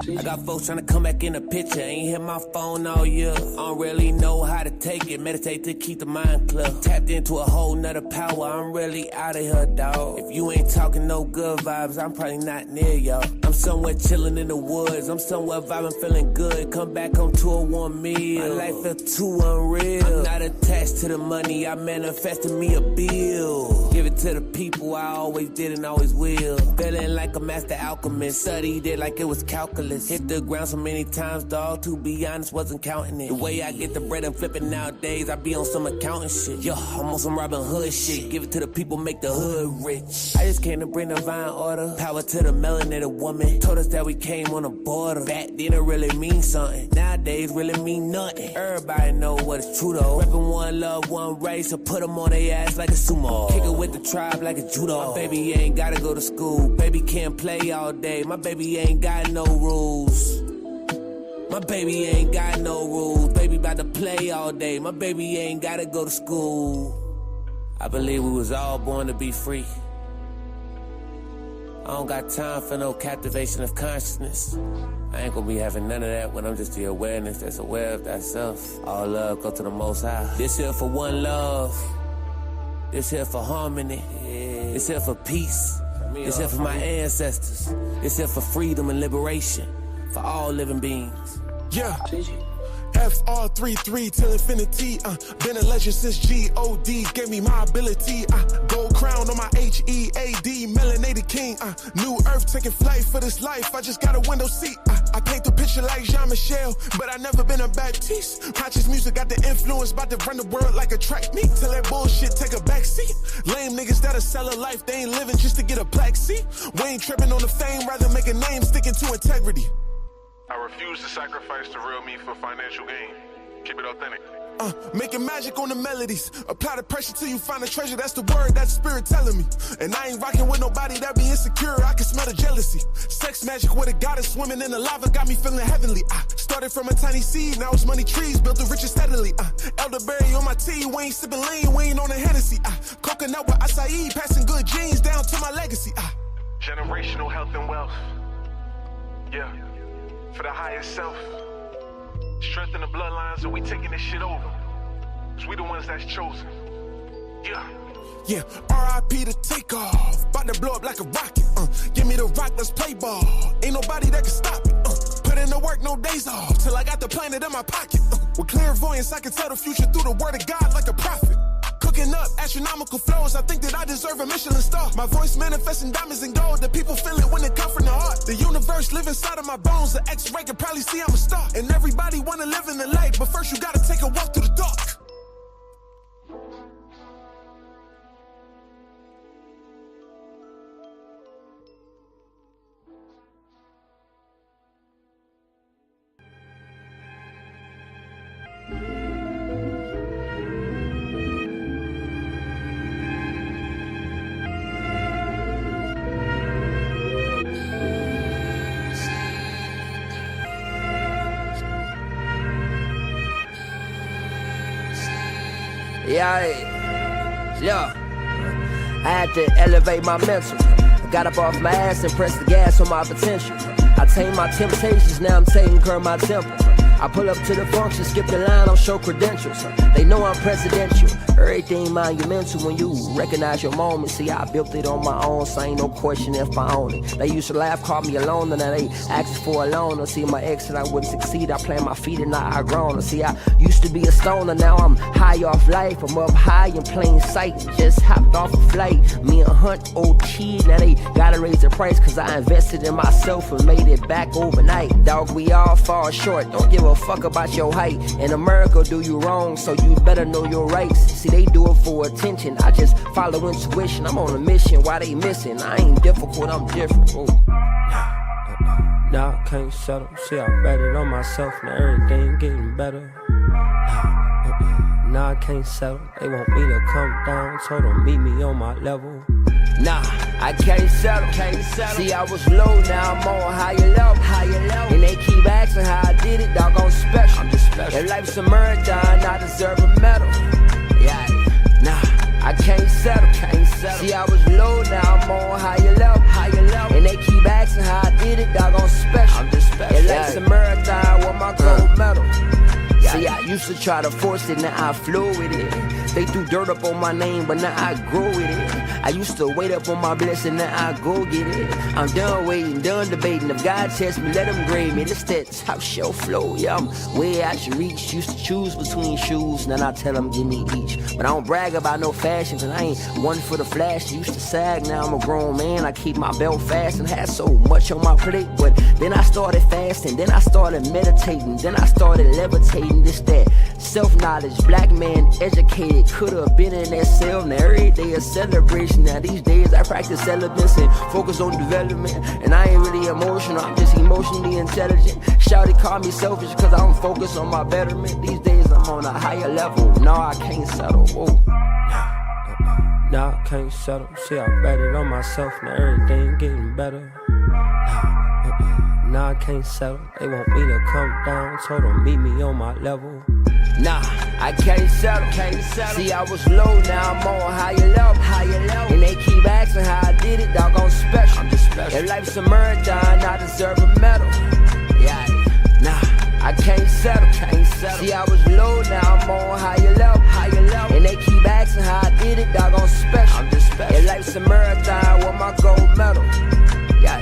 I got folks trying to come back in the picture. Ain't hit my phone all year. I don't really know how to take it. Meditate to keep the mind clear. Tapped into a whole nother power. I'm really out of here, dawg. If you ain't talking no good vibes, I'm probably not near y'all. I'm somewhere chilling in the woods. I'm somewhere vibing, feeling good. Come back home to a warm meal. My life feel too unreal. I'm not attached to the money. I manifested me a bill. Give it to the people. I always did and always will. Feeling like a master alchemist. Studied it like it was calculus. Hit the ground so many times, dog. To be honest, wasn't counting it. The way I get the bread and flip it nowadays, I be on some accounting shit. Yo, I'm on some Robin Hood shit. Give it to the people, make the hood rich. I just came to bring divine order. Power to the melanated woman. Told us that we came on a border. Back then it really mean something. Nowadays really mean nothing. Everybody know what is true though. Reppin' one love, one race. So put them on their ass like a sumo. Kick it with the tribe like a judo. My baby ain't gotta go to school. Baby can't play all day. My baby ain't got no rules. My baby ain't got no rules. Baby about to play all day. My baby ain't gotta go to school. I believe we was all born to be free. I don't got time for no captivation of consciousness. I ain't gonna be having none of that when I'm just the awareness that's aware of thyself. All love go to the Most High. This here for one love. This here for harmony. This here for peace. This here for my ancestors. This here for freedom and liberation. For all living beings. Yeah. FR33 till infinity. Been a legend since G.O.D. Gave me my ability. Gold crown on my H.E.A.D. Melanated king. New earth taking flight for this life. I just got a window seat. I paint the picture like Jean-Michel, but I never been a Baptiste. Conscious music got the influence, about to run the world like a track meet. Till that bullshit take a backseat. Lame niggas that'll sell a life, they ain't living just to get a plaque seat. We ain't tripping on the fame, rather make a name sticking to integrity. I refuse to sacrifice the real me for financial gain. Keep it authentic. Making magic on the melodies. Apply the pressure till you find a treasure. That's the word, that's the spirit telling me. And I ain't rocking with nobody that be insecure. I can smell the jealousy. Sex magic with a goddess swimming in the lava got me feeling heavenly. Started from a tiny seed, now it's money trees. Built the riches steadily. Elderberry on my tea, we ain't sipping lean, we ain't on the Hennessy. Coconut with acai, passing good genes down to my legacy. Generational health and wealth. Yeah. For the highest self. Strengthen the bloodlines, so we taking this shit over. Cause we the ones that's chosen. Yeah. Yeah, R.I.P. to take off. About to blow up like a rocket. Give me the rock, let's play ball. Ain't nobody that can stop it. Put in the work, no days off. Till I got the planet in my pocket. With clairvoyance, I can tell the future through the word of God like a prophet. Cooking up astronomical flows, I think that I deserve a Michelin star. My voice manifesting diamonds and gold, the people feel it when it come from the heart. The universe live inside of my bones, the X-ray can probably see I'm a star. And everybody wanna live in the light, but first you gotta take a walk through the dark. Yeah. I had to elevate my mental. I got up off my ass and pressed the gas on my potential. I tamed my temptations, now I'm taking care of my temple. I pull up to the function, skip the line, I'll show credentials. They know I'm presidential. Everything monumental when you recognize your moment. See, I built it on my own, so ain't no question if I own it. They used to laugh, call me alone, and now they ask for a loan. See, my ex said I wouldn't succeed. I plant my feet and I outgrown. See, I used to be a stoner, now I'm high off life. I'm up high in plain sight, just hopped off a flight. Me and Hunt, old kid, now they gotta raise the price, cause I invested in myself and made it back overnight. Dog, we all fall short, don't give a fuck about your height. In America, do you wrong, so you better know your rights. See, they do it for attention, I just follow intuition. I'm on a mission, why they missing? I ain't difficult, I'm different. Nah, I can't settle. See, I bet it on myself, now everything getting better. Nah, I can't settle. They want me to come down, told them meet me on my level. Nah, I can't settle. See, I was low, now I'm on higher level. And they keep asking how I did it, doggone special. I'm just special. If life's a marathon, I deserve a medal. Yeah, nah, I can't settle. See, I was low, now I'm on higher level. And they keep asking how I did it, doggone special. I'm just special. If used to try to force it, now I flow with it. They threw dirt up on my name, but now I grow with it. I used to wait up on my blessing, now I go get it. I'm done waiting, done debating. If God tests me, let him grade me. This that top shelf flow, yeah, I'm way out your reach. Used to choose between shoes, then I tell them give me each. But I don't brag about no fashion, cause I ain't one for the flash. Used to sag, now I'm a grown man. I keep my belt fast and had so much on my plate. But then I started fasting, then I started meditating, then I started levitating. This that self-knowledge, black man educated. Could've been in that cell, now every day a celebration. Now these days I practice celibacy and focus on development. And I ain't really emotional, I'm just emotionally intelligent. Shawty call me selfish cause I don't focus on my betterment. These days I'm on a higher level, no I can't settle. Whoa. Nah, I can't settle. See, I bet it on myself, now everything getting better. Nah, I can't settle. They want me to come down, told them meet me on my level. Nah, I can't settle. See, I was low, now I'm on higher level. And they keep asking how I did it, dog, I'm special. I'm just special. If life's a marathon, I deserve a medal. Yeah, nah, I can't settle. See, I was low, now I'm on higher level. And they keep asking how I did it, dog, I'm special. I'm just special. If life's a marathon, with my gold medal. Yeah.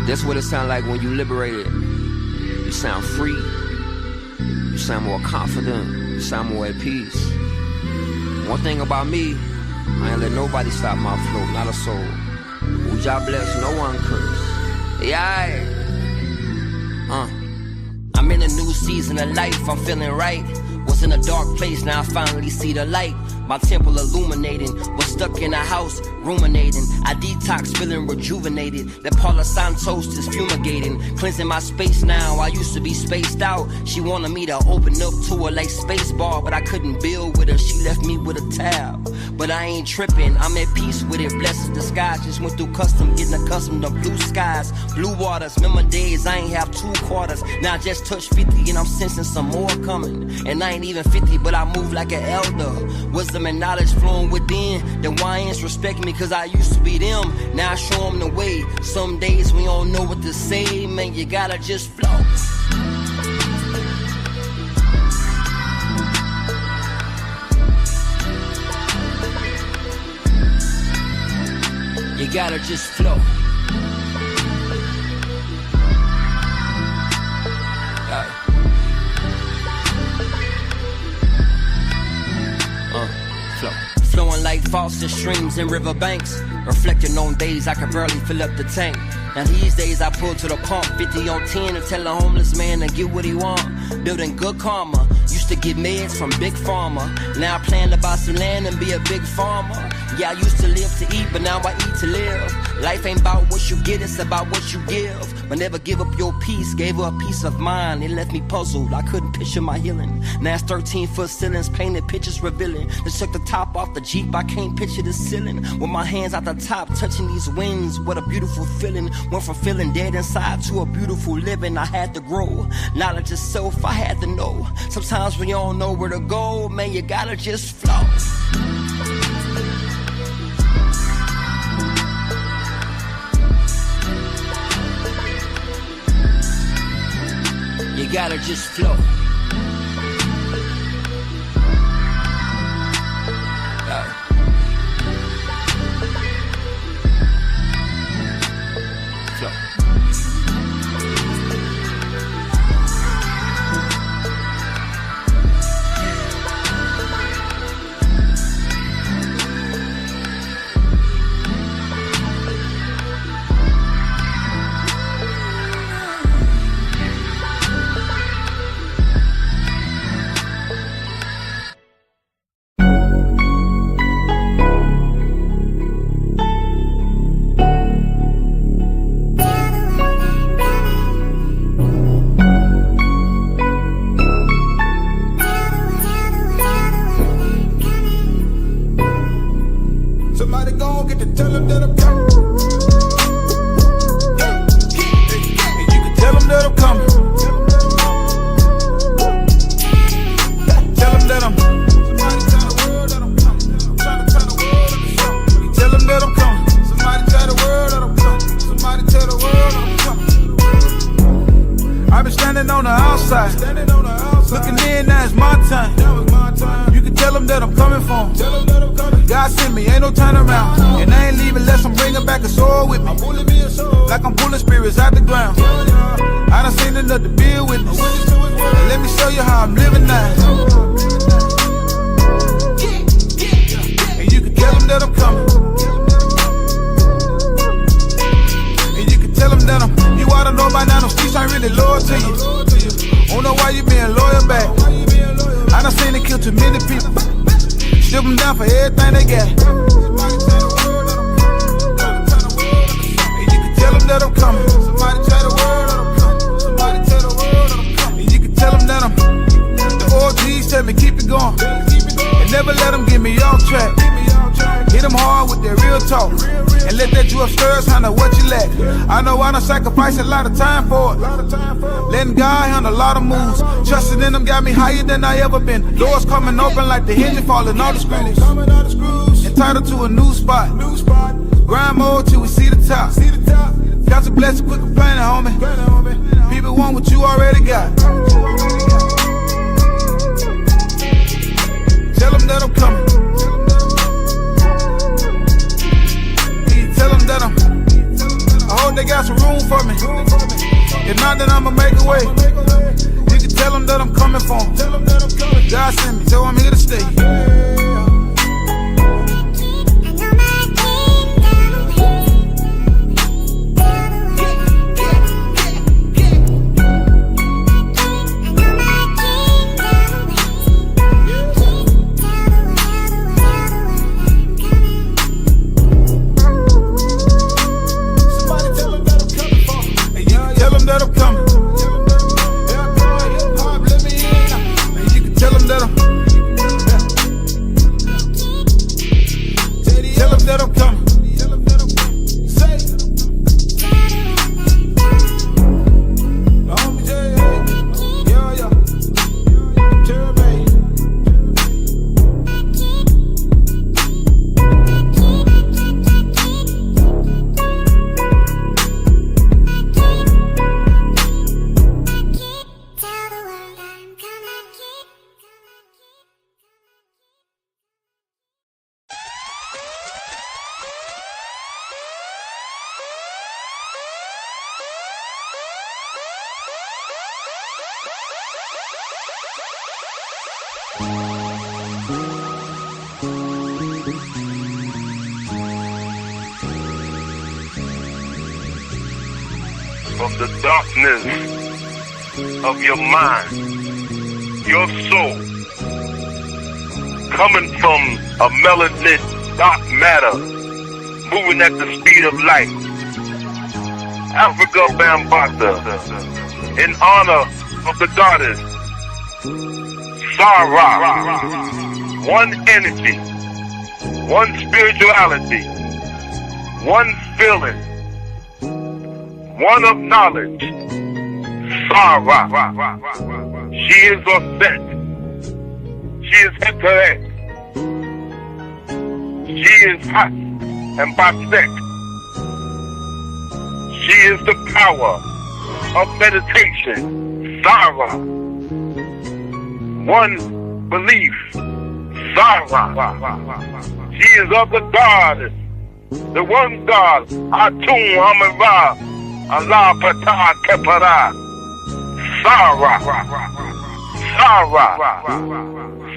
That's what it sounds like when you liberated. You sound free. You sound more confident. You sound more at peace. One thing about me, I ain't let nobody stop my flow, not a soul. Who job bless, no one curse. Yeah. I'm in a new season of life, I'm feeling right. Was in a dark place, now I finally see the light. My temple illuminating, was stuck in a house, ruminating. I detox, feeling rejuvenated. That Paula Santos is fumigating, cleansing my space now. I used to be spaced out. She wanted me to open up to her like space bar, but I couldn't build with her. She left me with a tab, but I ain't tripping. I'm at peace with it, blessed disguise. Just went through custom, getting accustomed to blue skies, blue waters. Remember days I ain't have 2 quarters. Now I just touched 50 and I'm sensing some more coming. And I ain't even 50, but I move like an elder. Wisdom and knowledge flowing within. The YNs respect me cause I used to be them. Now I show them the way. Some days we don't know what to say. Man, you gotta just flow. You gotta just flow. Flowing like faucet streams and riverbanks, reflecting on days I could barely fill up the tank. Now these days I pull to the pump, 50 on 10 and tell a homeless man to get what he want. Building good karma, used to get meds from Big Pharma. Now I plan to buy some land and be a big farmer. Yeah, I used to live to eat, but now I eat to live. Life ain't about what you get, it's about what you give. But never give up your peace, gave her a peace of mind. It left me puzzled, I couldn't picture my healing. Now it's 13-foot ceilings, painted pictures revealing. They took the top off the Jeep, I can't picture the ceiling. With my hands out the top, touching these wings, what a beautiful feeling. Went from feeling dead inside to a beautiful living. I had to grow, knowledge of self, I had to know. Sometimes when you don't know where to go, man, you gotta just flow. You gotta just flow. Flow. tell them that I'm coming. And you can tell them that I'm coming. Tell them that I'm somebody tell the world that I'm coming. I'm trying to tell the world that I'm coming. You tell them that I'm coming. Somebody tell the world that I'm coming. Somebody tell the world that I'm coming. I've been standing on the outside, looking in, now it's my time. You can tell them that I'm coming for 'em. God sent me, ain't no turn around. And I ain't leaving unless I'm bringing back a sword with me. Like I'm pulling spirits out the ground. I done seen enough to be a witness. And let me show you how I'm living now. And you can tell them that I'm coming. And you can tell them that you ought to know by now, them streets ain't really loyal to you. Don't know why you being loyal back. I done seen it kill too many people. Strip them down for everything they got. And you can tell them that I'm coming. Somebody tell the world that I'm coming. Somebody tell the world that I'm coming. And you can tell them that I'm the OGs tell me keep it going. And never let them get me off track. Hit them hard with that real talk. And let that you upstairs handle what you lack. I know I done sacrificed a lot of time for it. Letting God handle a lot of moves. Trusting in them got me higher than I ever been. Doors coming open like the hinges falling all the screws. Entitled to a new spot. Grind mode till we see the top. Got to bless quit complaining, homie. People want what you already got. Tell them that I'm coming. Tell them that I hope they got some room for me. If not, then I'ma make a way. You can tell them that I'm coming for them. God sent me, so I'm here to stay. From the darkness of your mind, your soul, coming from a melanin dark matter, moving at the speed of light. Africa Bambata, in honor of the goddess Sarah, one energy, one spirituality, one feeling, one of knowledge. Sarah, she is Osset, she is Hetaret, she is Hat and Basek. She is the power of meditation. Sarah, one belief. Sarah, she is of the God, the one God. Atum Hamara, Allah Patah Kepara. Sarah, Sarah,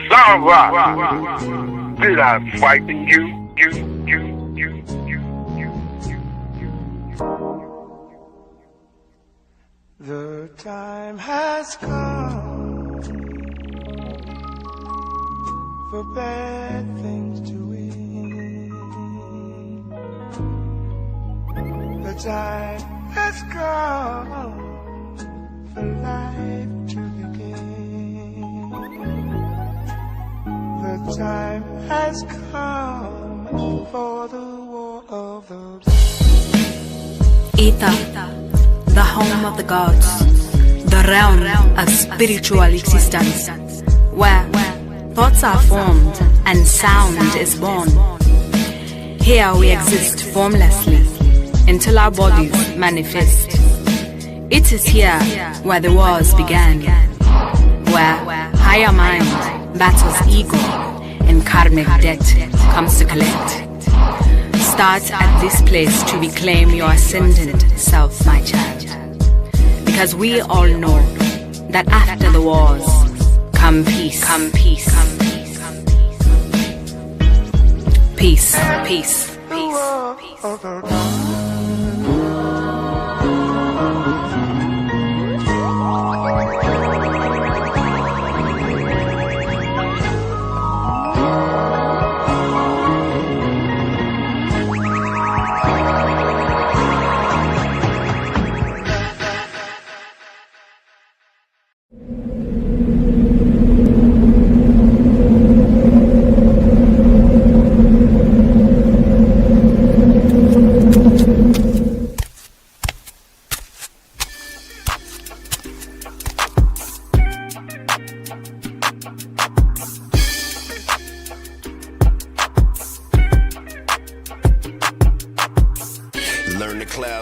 Sarah. Did I frighten you? The time has come for bad things to end. The time has come for life to begin. The time has come for the war Ether, the home of the gods, the realm of spiritual existence, where thoughts are formed and sound is born. Here we exist formlessly until our bodies manifest. It is here where the wars began, where higher mind battles ego and karmic debt comes to collect. Start at this place to reclaim your ascendant self, my child. Because we all know that after the wars, come peace. Come peace. Peace. Peace. Peace.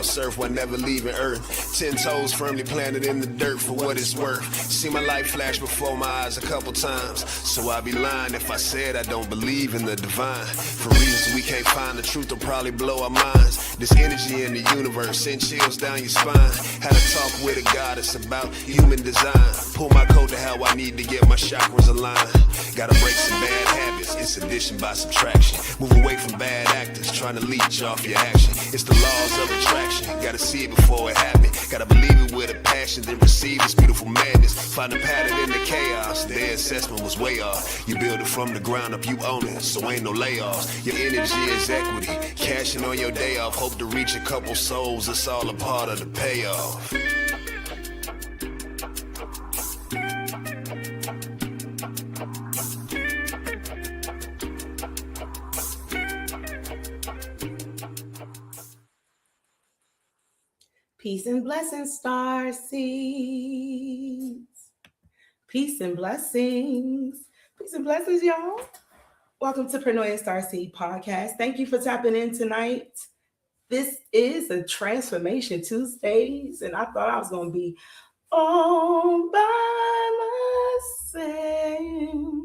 Surf while never leaving Earth. 10 toes firmly planted in the dirt for what it's worth. See my life flash before my eyes a couple times. So I'd be lying if I said I don't believe in the divine. For reasons we can't find, the truth will probably blow our minds. This energy in the universe send chills down your spine. Had a talk with a goddess about human design. Pull my coat to how I need to get my chakras aligned. Gotta break some bad habits, it's addition by subtraction. Move away from bad actors, trying to leech off your action. It's the laws of attraction, gotta see it before it happens. Gotta believe it with a passion, then receive this beautiful madness. Find a pattern in the chaos, their assessment was way off. You build it from the ground up, you own it, so ain't no layoffs. Your energy is equity, cashing on your day off. Hope to reach a couple souls, it's all a part of the payoff. Peace and blessings, star seeds. Peace and blessings. Peace and blessings, y'all. Welcome to Paranoia Starseed Podcast. Thank you for tapping in tonight. This is a Transformation Tuesdays, and I thought I was going to be all by myself.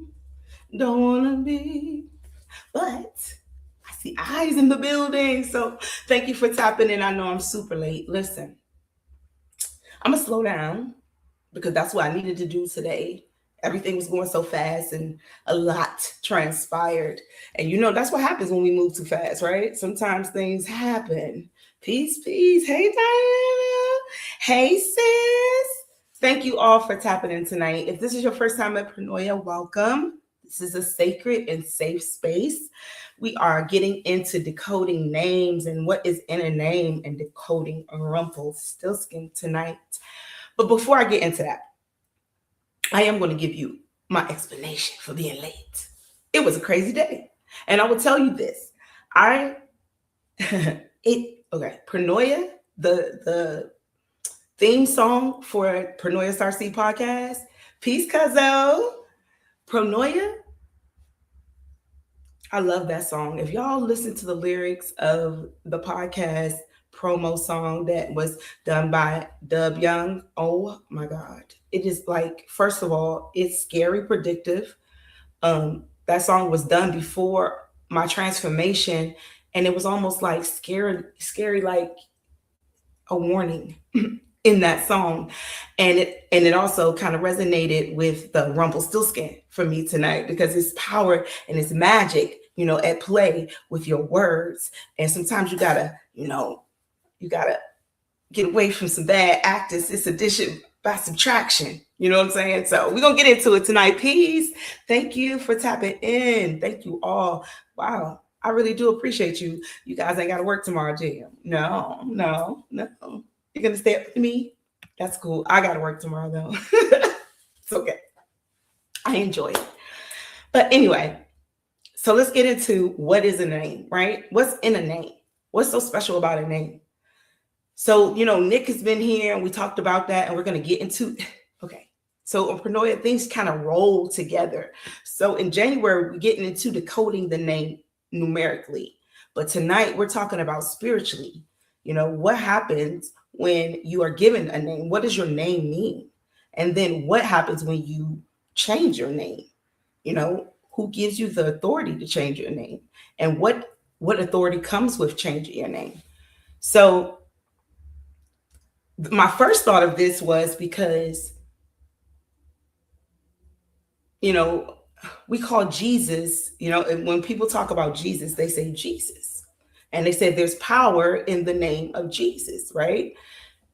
Don't want to be, but I see eyes in the building. So thank you for tapping in. I know I'm super late. Listen, I'm going to slow down because that's what I needed to do today. Everything was going so fast and a lot transpired. And you know, that's what happens when we move too fast, right? Sometimes things happen. Peace, peace. Hey, Diana. Hey, sis. Thank you all for tapping in tonight. If this is your first time at Paranoia, welcome. This is a sacred and safe space. We are getting into decoding names and what is in a name and decoding Rumpelstiltskin tonight. But before I get into that, I am going to give you my explanation for being late. It was a crazy day. And I will tell you this. Paranoia, the theme song for Paranoia Starseed Podcast. Peace, Cuzzo. Paranoia. I love that song. If y'all listen to the lyrics of the podcast promo song that was done by Dub Young, oh my God. It is like, first of all, it's scary predictive. That song was done before my transformation, and it was almost like scary like a warning in that song. And it also kind of resonated with the Rumpelstiltskin for me tonight because it's power and it's magic, you know, at play with your words. And sometimes you gotta get away from some bad actors. It's addition by subtraction. You know what I'm saying? So we're going to get into it tonight. Peace. Thank you for tapping in. Thank you all. Wow. I really do appreciate you. You guys ain't got to work tomorrow, Jim. No. You're going to stay up with me? That's cool. I got to work tomorrow, though. It's okay. I enjoy it. But anyway, so let's get into what is a name, right? What's in a name? What's so special about a name? So, Nick has been here and we talked about that, and we're going to get into, okay. So on Paranoia, things kind of roll together. So in January, we're getting into decoding the name numerically. But tonight we're talking about spiritually. What happens when you are given a name? What does your name mean? And then what happens when you change your name? Who gives you the authority to change your name? And what authority comes with changing your name? So my first thought of this was because, we call Jesus, when people talk about Jesus, they say Jesus. And they say there's power in the name of Jesus, right?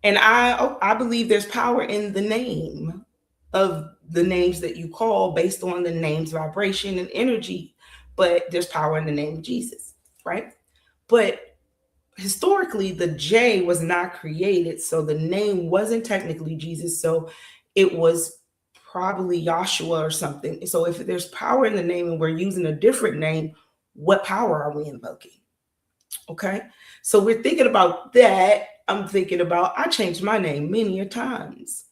And I believe there's power in the name of the names that you call based on the name's vibration and energy. But there's power in the name of Jesus, right? But historically, the J was not created. So the name wasn't technically Jesus. So it was probably Joshua or something. So if there's power in the name and we're using a different name, what power are we invoking? Okay. So we're thinking about that. I'm thinking about, I changed my name many a times.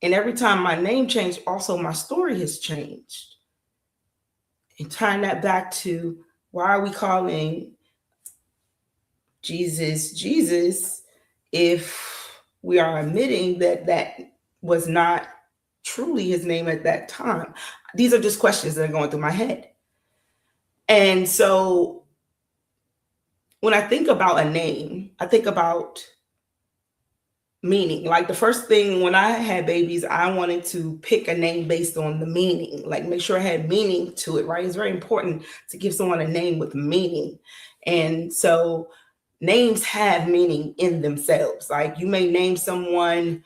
And every time my name changed, also my story has changed. And tying that back to, why are we calling Jesus if we are admitting that was not truly his name at that time? These are just questions that are going through my head. And so when I think about a name, I think about meaning. Like the first thing when I had babies, I wanted to pick a name based on the meaning, like make sure it had meaning to it, right? It's very important to give someone a name with meaning. And so names have meaning in themselves. Like you may name someone,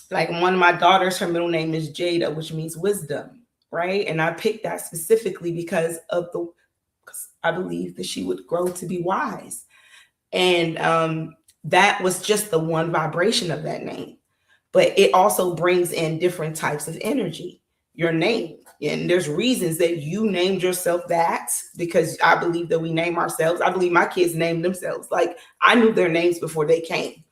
like one of my daughters, her middle name is Jada, which means wisdom, right? And I picked that specifically because I believe that she would grow to be wise. And that was just the one vibration of that name. But it also brings in different types of energy, your name. And there's reasons that you named yourself that, because I believe that we name ourselves. I believe my kids named themselves. Like I knew their names before they came.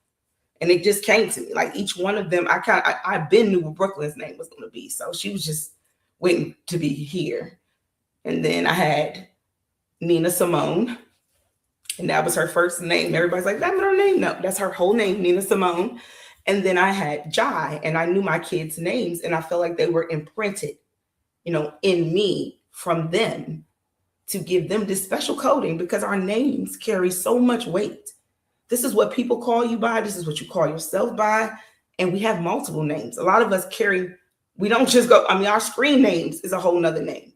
And it just came to me. Like each one of them, I've been knew what Brooklyn's name was going to be. So she was just waiting to be here. And then I had Nina Simone. And that was her first name. Everybody's like, that's not her name. No, that's her whole name, Nina Simone. And then I had Jai, and I knew my kids' names, and I felt like they were imprinted, in me from them to give them this special coding, because our names carry so much weight. This is what people call you by. This is what you call yourself by. And we have multiple names. A lot of us we don't just go, our screen names is a whole nother name.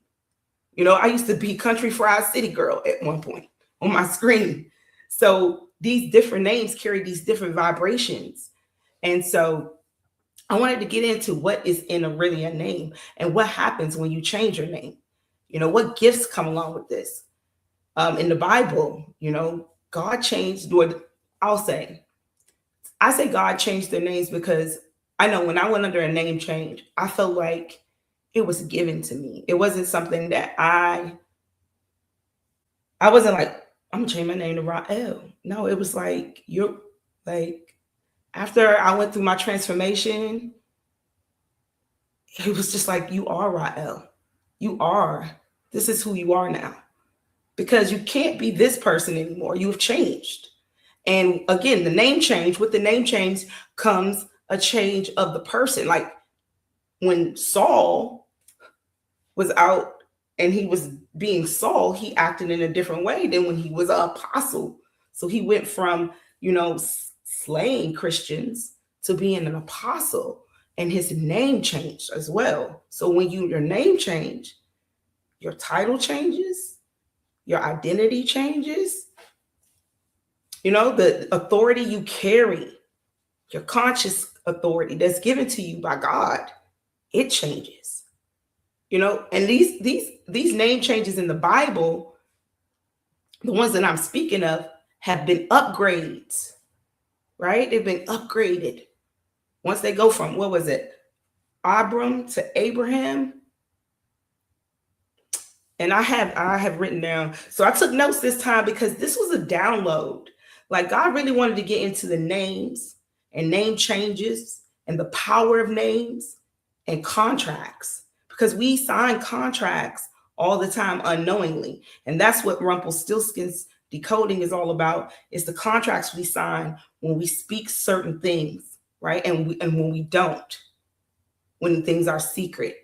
I used to be Country Fried City Girl at one point on my screen. So these different names carry these different vibrations. And so I wanted to get into what is in really a name and what happens when you change your name. What gifts come along with this? In the Bible, God changed I say God changed their names because I know when I went under a name change, I felt like it was given to me. It wasn't something that I wasn't like, I'm gonna change my name to Rael. No, it was like, after I went through my transformation, it was just like, you are Rael. This is who you are now. Because you can't be this person anymore. You have changed. And again, the name change, with the name change comes a change of the person. Like when Saul was out and he was being Saul, he acted in a different way than when he was an apostle. So he went from, slaying Christians to being an apostle, and his name changed as well. So when your name change, your title changes, your identity changes, the authority you carry, your conscious authority that's given to you by God, it changes. And these name changes in the Bible, the ones that I'm speaking of, have been upgrades, right? They've been upgraded. Once they go from, what was it? Abram to Abraham. And I have written down. So I took notes this time because this was a download. Like God really wanted to get into the names and name changes and the power of names and contracts, because we sign contracts all the time unknowingly. And that's what Rumpelstiltskin's decoding is all about, is the contracts we sign when we speak certain things, right? And when we don't, when things are secret.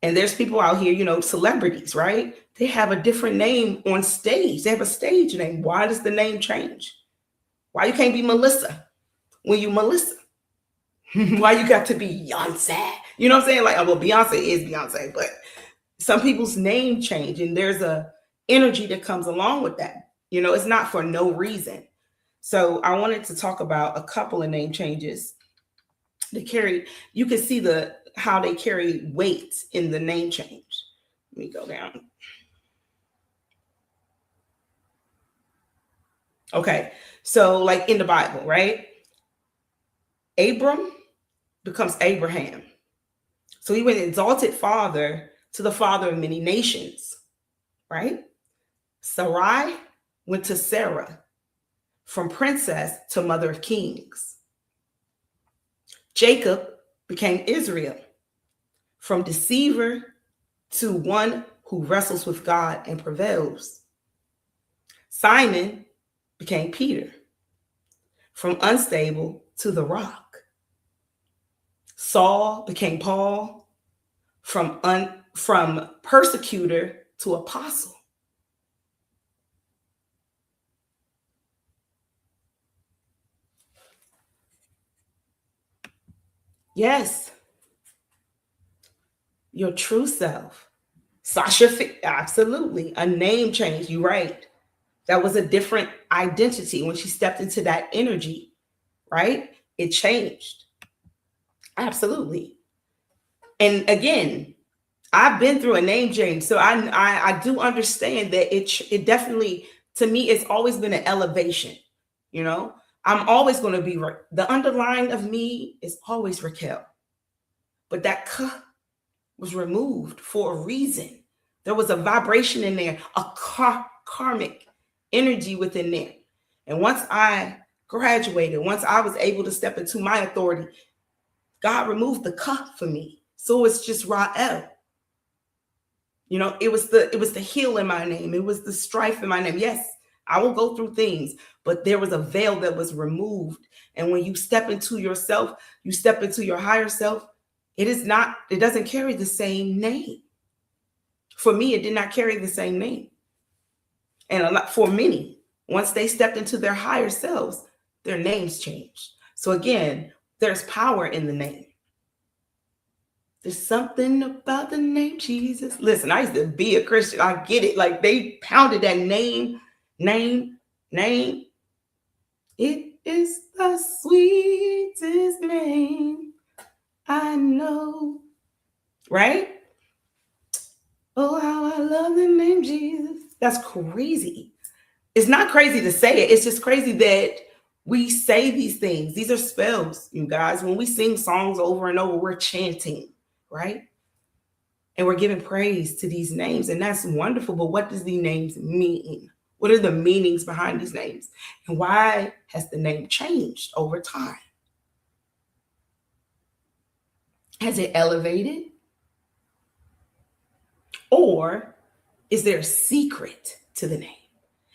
And there's people out here, you know, celebrities, right? They have a different name on stage. They have a stage name. Why does the name change? Why you can't be Melissa when you Melissa? Why you got to be Beyonce? You know what I'm saying? Like, well, Beyonce is Beyonce, but some people's name change, and there's a energy that comes along with that. You know, it's not for no reason. So I wanted to talk about a couple of name changes. They carry, you can see how they carry weight in the name change. Let me go down. Okay, so like in the Bible, right? Abram becomes Abraham. So he went exalted father to the father of many nations, right? Sarai went to Sarah, from princess to mother of kings. Jacob became Israel, from deceiver to one who wrestles with God and prevails. Simon became Peter, from unstable to the rock. Saul became Paul, from persecutor to apostle. Yes, your true self. Sasha, absolutely, a name change. You're right. That was a different identity when she stepped into that energy, right? It changed. Absolutely. And again, I've been through a name change, so I do understand that it definitely, to me, it's always been an elevation. You know, I'm always going to be the underlying of me is always Raquel, but that K was removed for a reason. There was a vibration in there, a karmic energy within there. And once I graduated, once I was able to step into my authority, God removed the K for me. So it's just Ra'el. You know, it was the heal in my name. It was the strife in my name. Yes, I will go through things, but there was a veil that was removed. And when you step into yourself, you step into your higher self, it doesn't carry the same name. For me, it did not carry the same name. And for many, once they stepped into their higher selves, their names changed. So again, there's power in the name. There's something about the name Jesus. Listen, I used to be a Christian. I get it. Like they pounded that name. It is the sweetest name I know. Right? Oh, how I love the name Jesus. That's crazy. It's not crazy to say it. It's just crazy that we say these things. These are spells, you guys. When we sing songs over and over, we're chanting, right? And we're giving praise to these names. And that's wonderful. But what does these names mean? What are the meanings behind these names? And why has the name changed over time? Has it elevated? Or is there a secret to the name?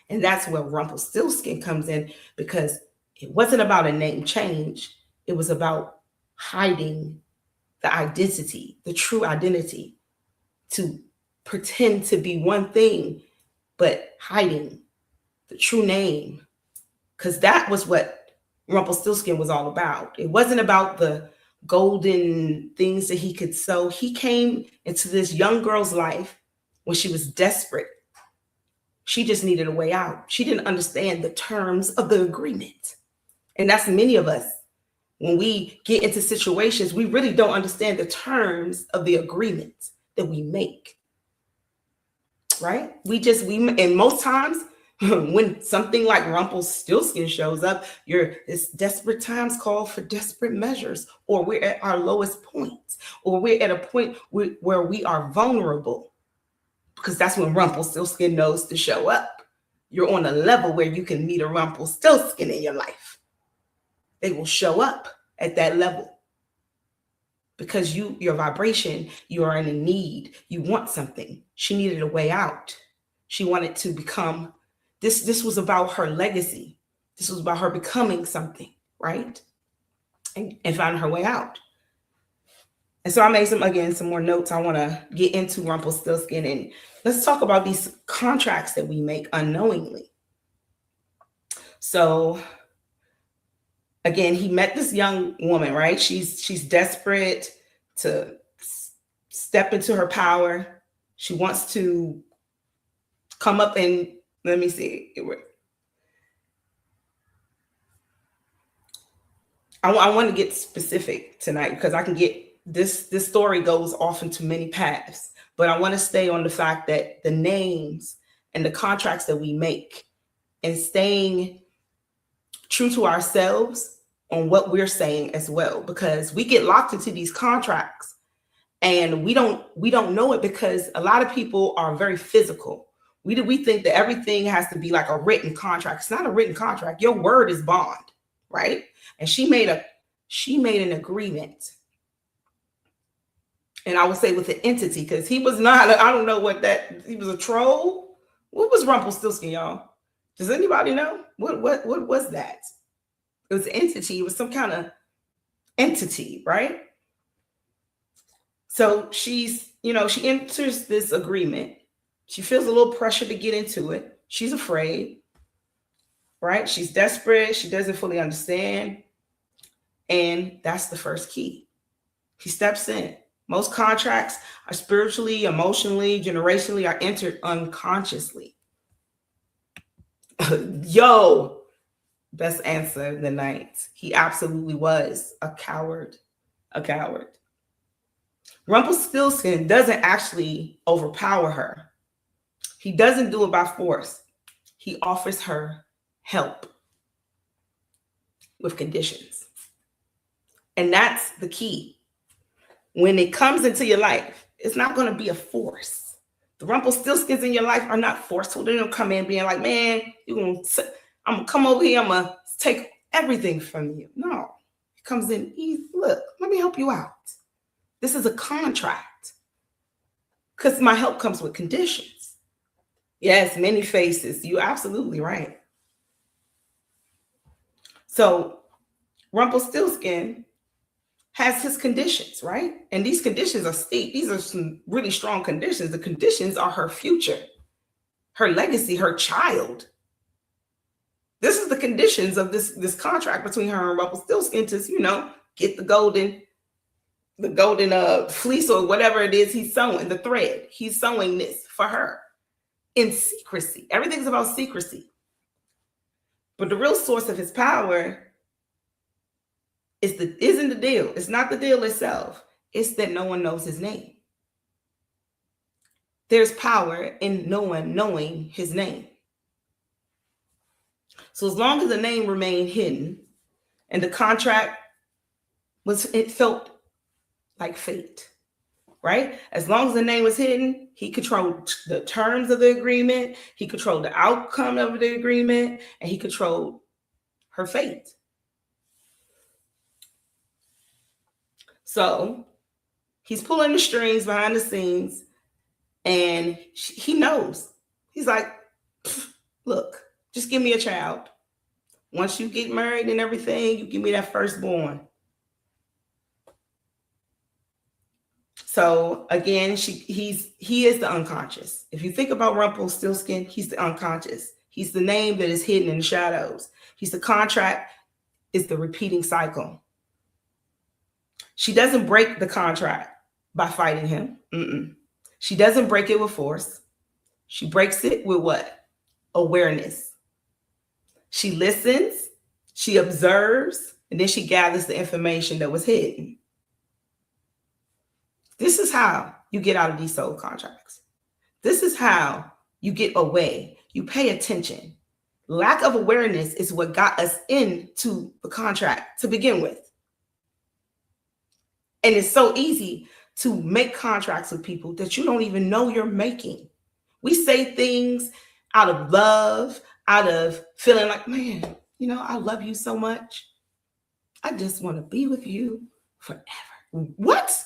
And that's where Rumpelstiltskin comes in, because it wasn't about a name change. It was about hiding the identity, the true identity, to pretend to be one thing, but hiding the true name. Because that was what Rumpelstiltskin was all about. It wasn't about the golden things that he could sew. He came into this young girl's life when she was desperate. She just needed a way out. She didn't understand the terms of the agreement. And that's many of us. When we get into situations, we really don't understand the terms of the agreement that we make. Right? And most times when something like Rumpelstiltskin shows up, it's desperate times call for desperate measures, or we're at our lowest point, or we're at a point where we are vulnerable. because that's when Rumpelstiltskin knows to show up. You're on a level where you can meet a Rumpelstiltskin in your life. They will show up at that level because your vibration, you are in a need. You want something. She needed a way out. She wanted to become, this was about her legacy. This was about her becoming something, right? And finding her way out. And so I made some more notes. I want to get into Rumpelstiltskin, and let's talk about these contracts that we make unknowingly. So again, he met this young woman, right? She's desperate to step into her power. She wants to come up and, let me see. I want to get specific tonight because I can get this story goes off into many paths, but I want to stay on the fact that the names and the contracts that we make and staying true to ourselves on what we're saying as well, because we get locked into these contracts and we don't know it because a lot of people are very physical. We think that everything has to be like a written contract. It's not a written contract. Your word is bond, right? And she made an agreement. And I would say with the entity, because he was not, I don't know what that, he was a troll. What was Rumpelstiltskin, y'all? Does anybody know? What was that? It was an entity. It was some kind of entity, right? So she enters this agreement. She feels a little pressure to get into it. She's afraid, right? She's desperate. She doesn't fully understand. And that's the first key. He steps in. Most contracts are spiritually, emotionally, generationally, are entered unconsciously. Yo, best answer of the night. He absolutely was a coward. A coward. Rumpelstiltskin doesn't actually overpower her. He doesn't do it by force. He offers her help with conditions. And that's the key. When it comes into your life, it's not going to be a force. The Rumpelstiltskins in your life are not forceful. They don't come in being like, man, I'm going to come over here. I'm going to take everything from you. No, it comes in easy. Look, let me help you out. This is a contract because my help comes with conditions. Yes, many faces. You're absolutely right. So Rumpelstiltskin has his conditions, right? And these conditions are steep. These are some really strong conditions. The conditions are her future, her legacy, her child. This is the conditions of this contract between her and Rumpelstiltskin to, get the golden fleece or whatever it is he's sewing, the thread. He's sewing this for her in secrecy. Everything's about secrecy. But the real source of his power isn't the deal. It's not the deal itself. It's that no one knows his name. There's power in no one knowing his name. So as long as the name remained hidden and the contract it felt like fate, right? As long as the name was hidden, he controlled the terms of the agreement, he controlled the outcome of the agreement, and he controlled her fate. So he's pulling the strings behind the scenes, and he knows. He's like, look, just give me a child. Once you get married and everything, you give me that firstborn. So again, he is the unconscious. If you think about Rumpelstiltskin, he's the unconscious. He's the name that is hidden in the shadows. He's the contract, is the repeating cycle. She doesn't break the contract by fighting him. She doesn't break it with force. She breaks it with what? Awareness. She listens, she observes, and then she gathers the information that was hidden. This is how you get out of these soul contracts. This is how you get away. You pay attention. Lack of awareness is what got us into the contract to begin with. And it's so easy to make contracts with people that you don't even know you're making. We say things out of love, out of feeling like, man, you know, I love you so much. I just want to be with you forever. What?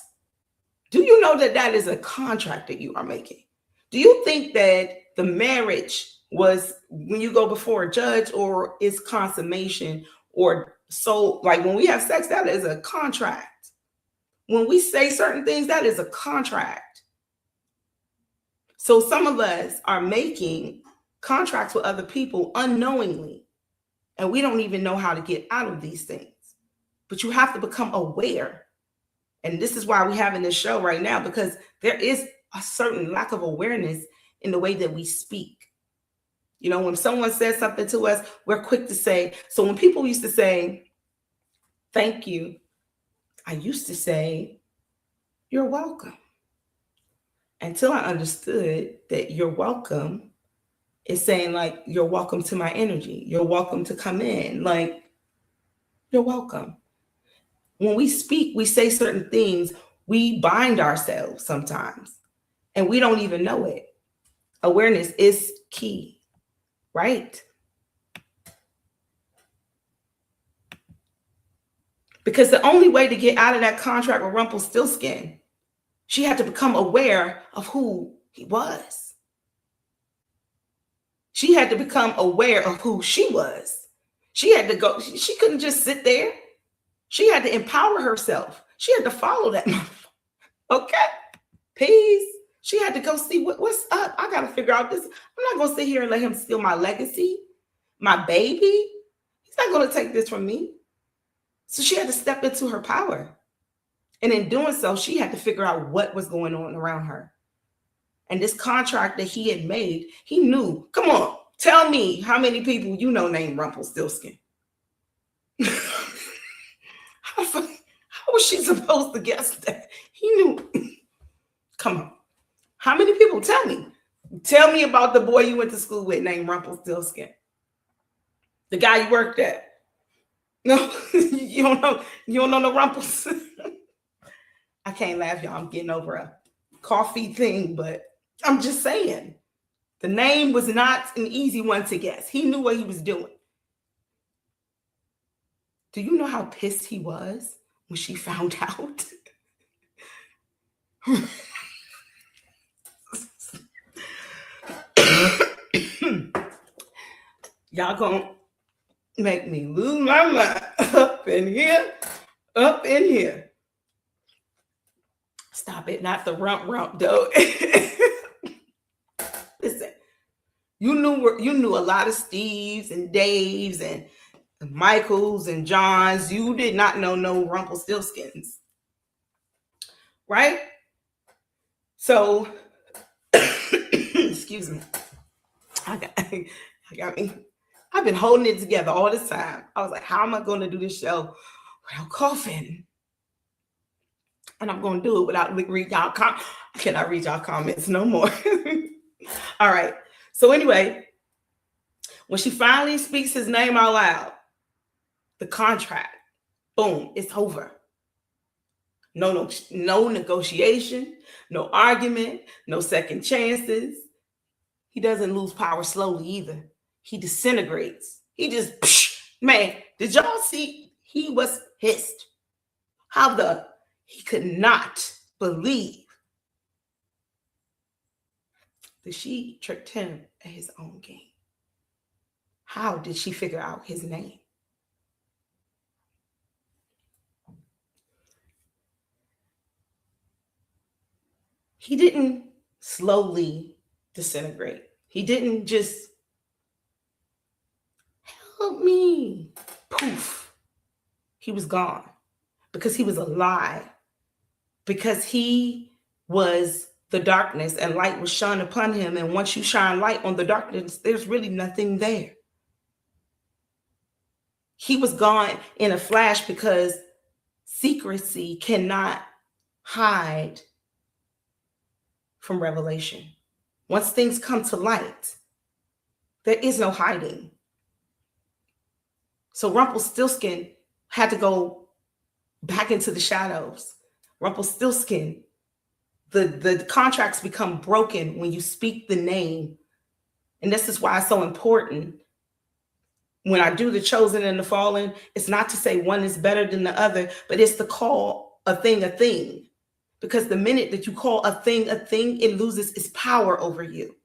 Do you know that that is a contract that you are making? Do you think that the marriage was when you go before a judge, or is consummation, or so like when we have sex, that is a contract. When we say certain things, that is a contract. So some of us are making contracts with other people unknowingly, and we don't even know how to get out of these things. But you have to become aware. And this is why we're having this show right now, because there is a certain lack of awareness in the way that we speak. You know, when someone says something to us, we're quick to say. So when people used to say, thank you, I used to say, you're welcome. Until I understood that you're welcome is saying, like, you're welcome to my energy. You're welcome to come in. Like, you're welcome. When we speak, we say certain things. We bind ourselves sometimes, and we don't even know it. Awareness is key, right? Because the only way to get out of that contract with Rumpelstiltskin, she had to become aware of who he was. She had to become aware of who she was. She had to go. She couldn't just sit there. She had to empower herself. She had to follow that. Okay, peace. She had to go see what's up. I got to figure out this. I'm not going to sit here and let him steal my legacy, my baby. He's not going to take this from me. So she had to step into her power. And in doing so, she had to figure out what was going on around her. And this contract that he had made, he knew. Come on, tell me how many people you know named Rumpelstiltskin. How was she supposed to guess that? He knew. Come on. How many people? Tell me. Tell me about the boy you went to school with named Rumpelstiltskin. The guy you worked at. No, you don't know. You don't know no Rumpels. I can't laugh, y'all. I'm getting over a coffee thing, but I'm just saying. The name was not an easy one to guess. He knew what he was doing. Do you know how pissed he was when she found out? Y'all gonna make me lose my mind up in here, up in here. Stop it, not the rump though. Listen, you knew a lot of Steves and Daves and Michaels and Johns. You did not know no Rumpelstiltskins, right? So, excuse me. I got me. I've been holding it together all this time. I was like, how am I going to do this show without coughing? And I'm going to do it without reading y'all comments. I cannot read y'all comments no more. All right. So anyway, when she finally speaks his name out loud, the contract, boom, it's over. No negotiation, no argument, no second chances. He doesn't lose power slowly either. He disintegrates. He just, man, did y'all see? He was pissed. He could not believe that she tricked him at his own game. How did she figure out his name? He didn't slowly disintegrate. He didn't just help me. Poof. He was gone because he was a lie. Because he was the darkness and light was shone upon him. And once you shine light on the darkness, there's really nothing there. He was gone in a flash because secrecy cannot hide from revelation. Once things come to light, there is no hiding. So Rumpelstiltskin had to go back into the shadows. Rumpelstiltskin the contracts become broken when you speak the name. And this is why it's so important. When I do the chosen and the fallen, it's not to say one is better than the other, but it's to call a thing a thing. Because the minute that you call a thing, it loses its power over you.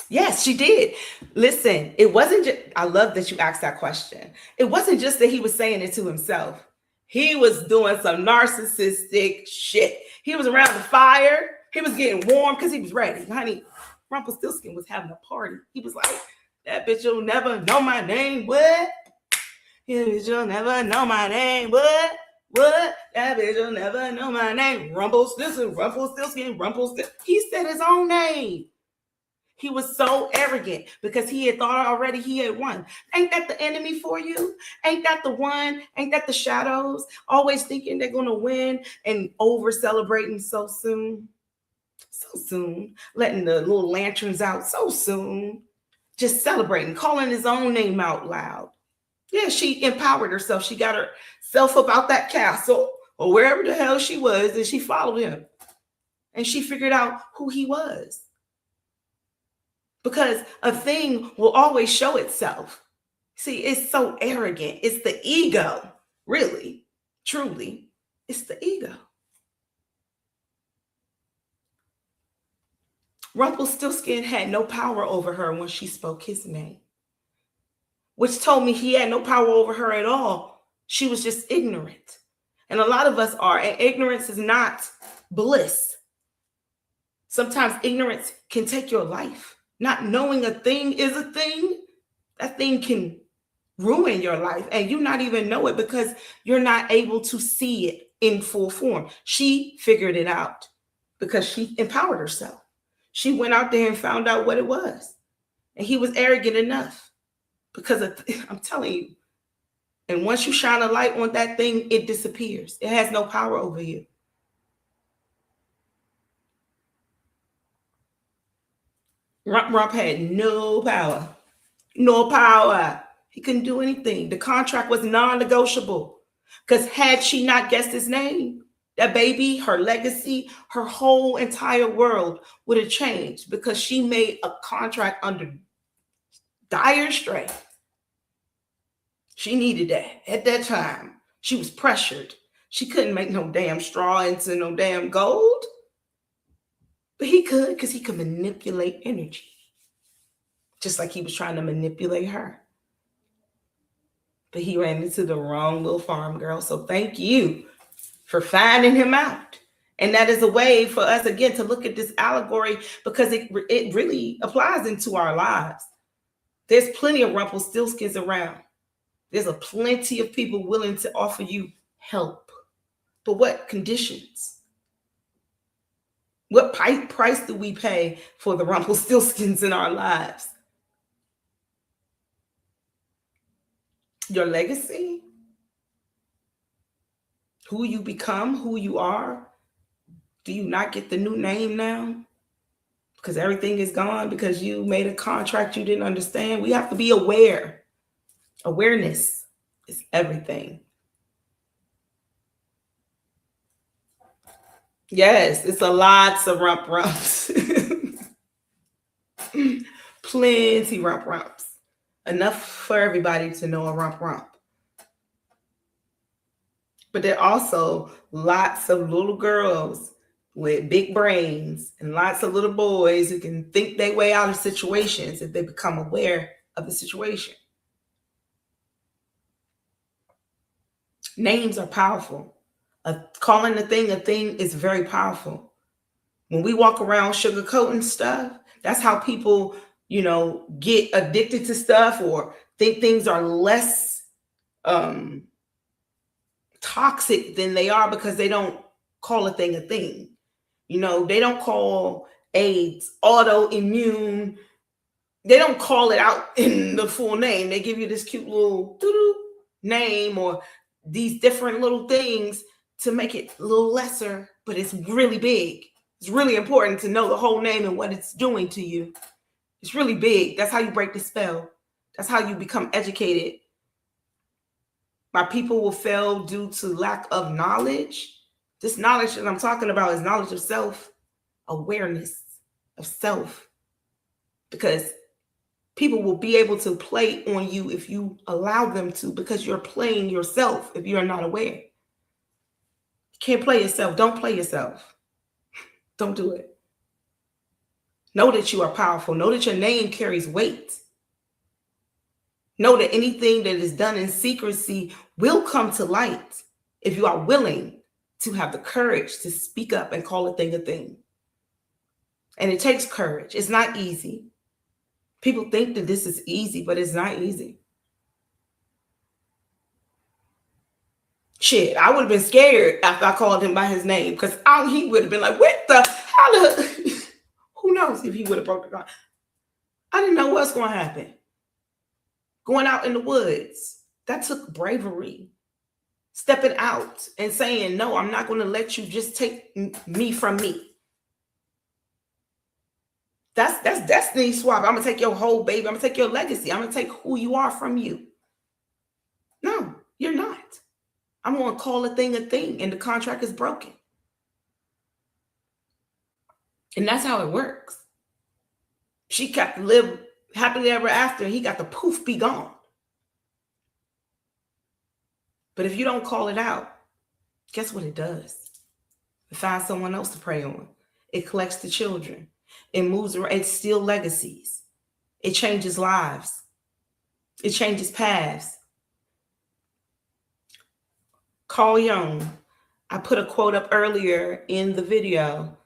Yes, she did. Listen, it wasn't just, I love that you asked that question. It wasn't just that he was saying it to himself. He was doing some narcissistic shit. He was around the fire. He was getting warm because he was ready. Honey, Rumpelstiltskin was having a party. He was like, that bitch will never know my name. What? That bitch will never know my name. What? That bitch will never know my name. Rumpelstiltskin. He said his own name. He was so arrogant because he had thought already he had won. Ain't that the enemy for you? Ain't that the one? Ain't that the shadows? Always thinking they're going to win and over celebrating so soon. So soon. Letting the little lanterns out so soon. Just celebrating, calling his own name out loud. Yeah, she empowered herself. She got herself up out that castle or wherever the hell she was, and she followed him. And she figured out who he was. Because a thing will always show itself. See, it's so arrogant. It's the ego, really, truly. It's the ego. Rumpelstiltskin had no power over her when she spoke his name, which told me he had no power over her at all. She was just ignorant. And a lot of us are, and ignorance is not bliss. Sometimes ignorance can take your life. Not knowing a thing is a thing, that thing can ruin your life and you not even know it because you're not able to see it in full form. She figured it out because she empowered herself. She went out there and found out what it was. And he was arrogant enough because I'm telling you, and once you shine a light on that thing, it disappears. It has no power over you. Rump had no power. No power. He couldn't do anything. The contract was non-negotiable. Because had she not guessed his name, that baby, her legacy, her whole entire world would have changed because she made a contract under dire strain. She needed that at that time. She was pressured. She couldn't make no damn straw into no damn gold. But he could because he could manipulate energy. Just like he was trying to manipulate her. But he ran into the wrong little farm girl. So thank you for finding him out. And that is a way for us, again, to look at this allegory because it really applies into our lives. There's plenty of Rumpelstiltskins around. There's a plenty of people willing to offer you help. But what conditions? What price do we pay for the Rumpelstiltskins in our lives? Your legacy? Who you become, who you are? Do you not get the new name now? Because everything is gone because you made a contract you didn't understand. We have to be aware. Awareness is everything. Yes, it's a lots of rumps. Plenty rumps. Enough for everybody to know a rump. But there are also lots of little girls with big brains and lots of little boys who can think their way out of situations if they become aware of the situation. Names are powerful. Calling a thing is very powerful. When we walk around sugarcoating stuff, that's how people, get addicted to stuff or think things are less toxic than they are because they don't call a thing a thing. They don't call AIDS autoimmune. They don't call it out in the full name. They give you this cute little name or these different little things to make it a little lesser, but it's really big. It's really important to know the whole name and what it's doing to you. It's really big. That's how you break the spell. That's how you become educated My people will fail due to lack of knowledge. This knowledge that I'm talking about is knowledge of self, awareness of self. Because people will be able to play on you if you allow them to, because you're playing yourself if you're not aware. You can't play yourself. Don't play yourself. Don't do it. Know that you are powerful. Know that your name carries weight. Know that anything that is done in secrecy will come to light if you are willing to have the courage to speak up and call a thing a thing. And it takes courage. It's not easy. People think that this is easy, but it's not easy. Shit, I would have been scared after I called him by his name, because he would have been like, what the hell? Who knows if he would have broke the car. I didn't know what's going to happen. Going out in the woods, that took bravery. Stepping out and saying, no, I'm not going to let you just take me from me. That's destiny swap. I'm going to take your whole baby. I'm going to take your legacy. I'm going to take who you are from you. No, you're not. I'm going to call a thing, and the contract is broken. And that's how it works. She got to live happily ever after, and he got to poof, be gone. But if you don't call it out, guess what it does? It finds someone else to prey on. It collects the children. It moves around. It steals legacies. It changes lives. It changes paths. Carl Jung, I put a quote up earlier in the video.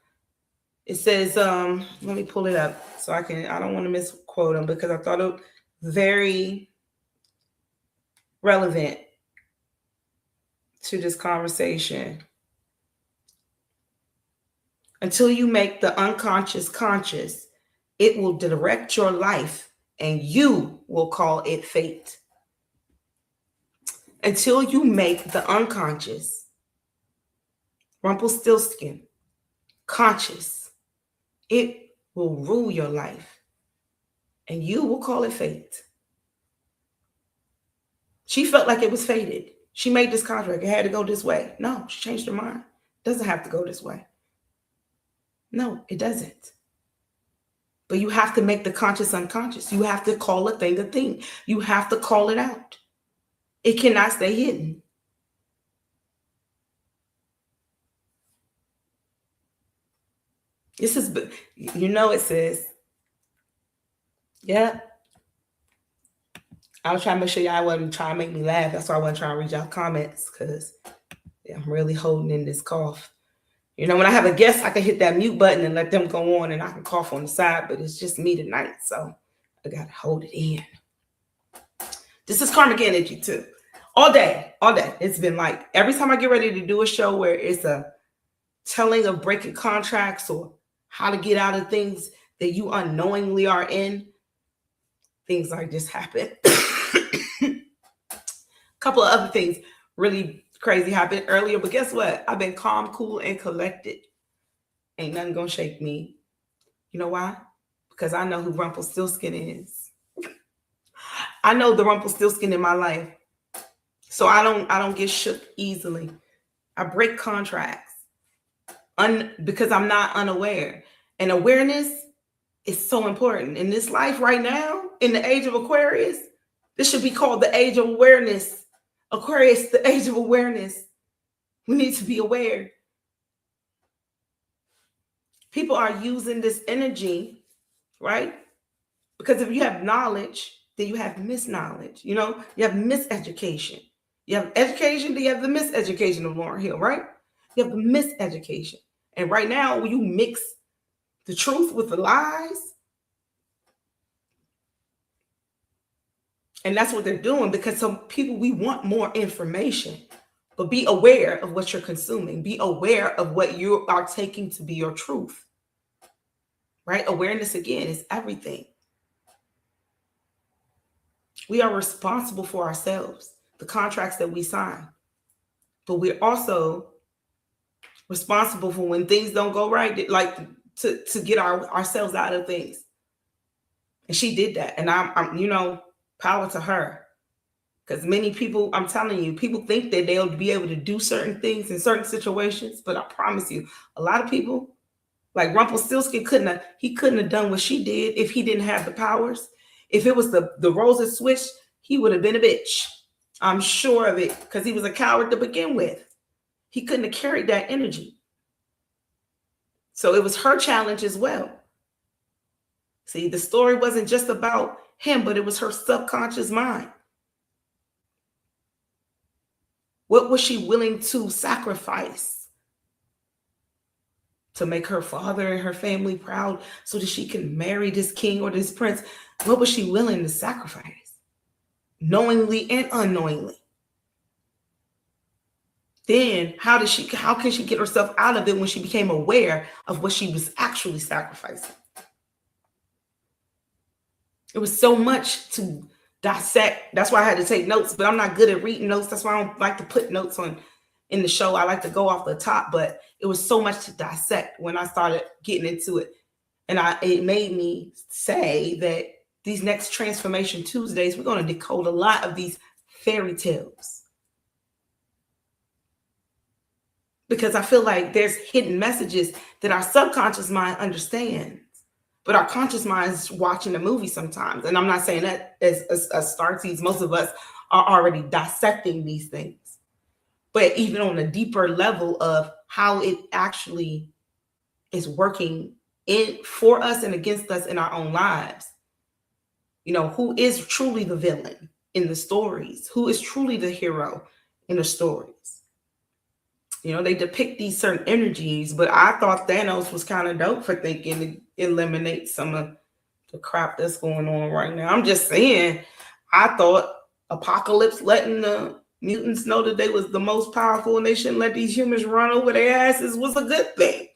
It says, let me pull it up so I don't want to misquote him, because I thought it was very relevant to this conversation. Until you make the unconscious conscious, it will direct your life and you will call it fate. Until you make the unconscious, Rumpelstiltskin, conscious, it will rule your life and you will call it fate. She felt like it was fated. She made this contract. It had to go this way. No, she changed her mind. It doesn't have to go this way. No, it doesn't. But you have to make the conscious unconscious. You have to call a thing a thing. You have to call it out. It cannot stay hidden. This is, it says, yeah. I was trying to make sure y'all wasn't trying to make me laugh. That's why I wasn't trying to read y'all comments, because I'm really holding in this cough. When I have a guest, I can hit that mute button and let them go on and I can cough on the side, but it's just me tonight, so I got to hold it in. This is karmic energy too. All day. It's been like every time I get ready to do a show where it's a telling of breaking contracts or how to get out of things that you unknowingly are in, things like this happen. A couple of other things really crazy happened earlier, but guess what? I've been calm, cool, and collected. Ain't nothing gonna shake me. You know why? Because I know who Rumpelstiltskin is. I know the Rumpelstiltskin in my life. So I don't get shook easily. I break contracts because I'm not unaware. And awareness is so important. In this life right now, in the age of Aquarius, this should be called the age of awareness. Aquarius, the age of awareness. We need to be aware. People are using this energy, right? Because if you have knowledge, then you have misknowledge. You have miseducation. You have education, then you have the miseducation of Lauryn Hill, right? You have the miseducation. And right now, when you mix the truth with the lies, and that's what they're doing, because some people, we want more information, but be aware of what you're consuming. Be aware of what you are taking to be your truth, right? Awareness, again, is everything. We are responsible for ourselves, the contracts that we sign, but we're also responsible for when things don't go right, like to get ourselves out of things. And she did that. And I'm power to her. Because many people, I'm telling you, people think that they'll be able to do certain things in certain situations, but I promise you, a lot of people, like Rumpelstiltskin, couldn't have done what she did if he didn't have the powers. If it was the roles had switched, he would have been a bitch. I'm sure of it, because he was a coward to begin with. He couldn't have carried that energy. So it was her challenge as well. See, the story wasn't just about him, but it was her subconscious mind. What was she willing to sacrifice to make her father and her family proud so that she can marry this king or this prince? What was she willing to sacrifice? Knowingly and unknowingly. Then how can she get herself out of it when she became aware of what she was actually sacrificing? It was so much to dissect. That's why I had to take notes, but I'm not good at reading notes. That's why I don't like to put notes in the show. I like to go off the top, but it was so much to dissect when I started getting into it. And it made me say that these next Transformation Tuesdays, we're going to decode a lot of these fairy tales. Because I feel like there's hidden messages that our subconscious mind understands. But our conscious mind is watching a movie sometimes. And I'm not saying that as Starseeds, most of us are already dissecting these things. But even on a deeper level of how it actually is working for us and against us in our own lives. You know, who is truly the villain in the stories? Who is truly the hero in the stories? You know, they depict these certain energies, but I thought Thanos was kind of dope for thinking to eliminate some of the crap that's going on right now. I'm just saying, I thought Apocalypse letting the mutants know that they was the most powerful and they shouldn't let these humans run over their asses was a good thing.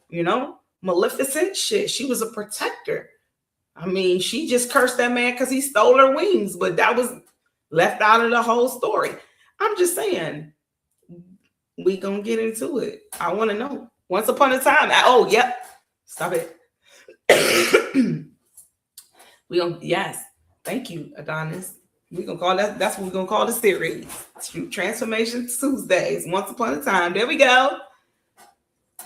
You know, Maleficent, shit, she was a protector. I mean, she just cursed that man because he stole her wings, but that was left out of the whole story. I'm just saying, we gonna get into it. I want to know. Once upon a time. Oh, yep. Stop it. Yes. Thank you, Adonis. We're gonna call that's what we're gonna call the series. Transformation Tuesdays. Once upon a time. There we go.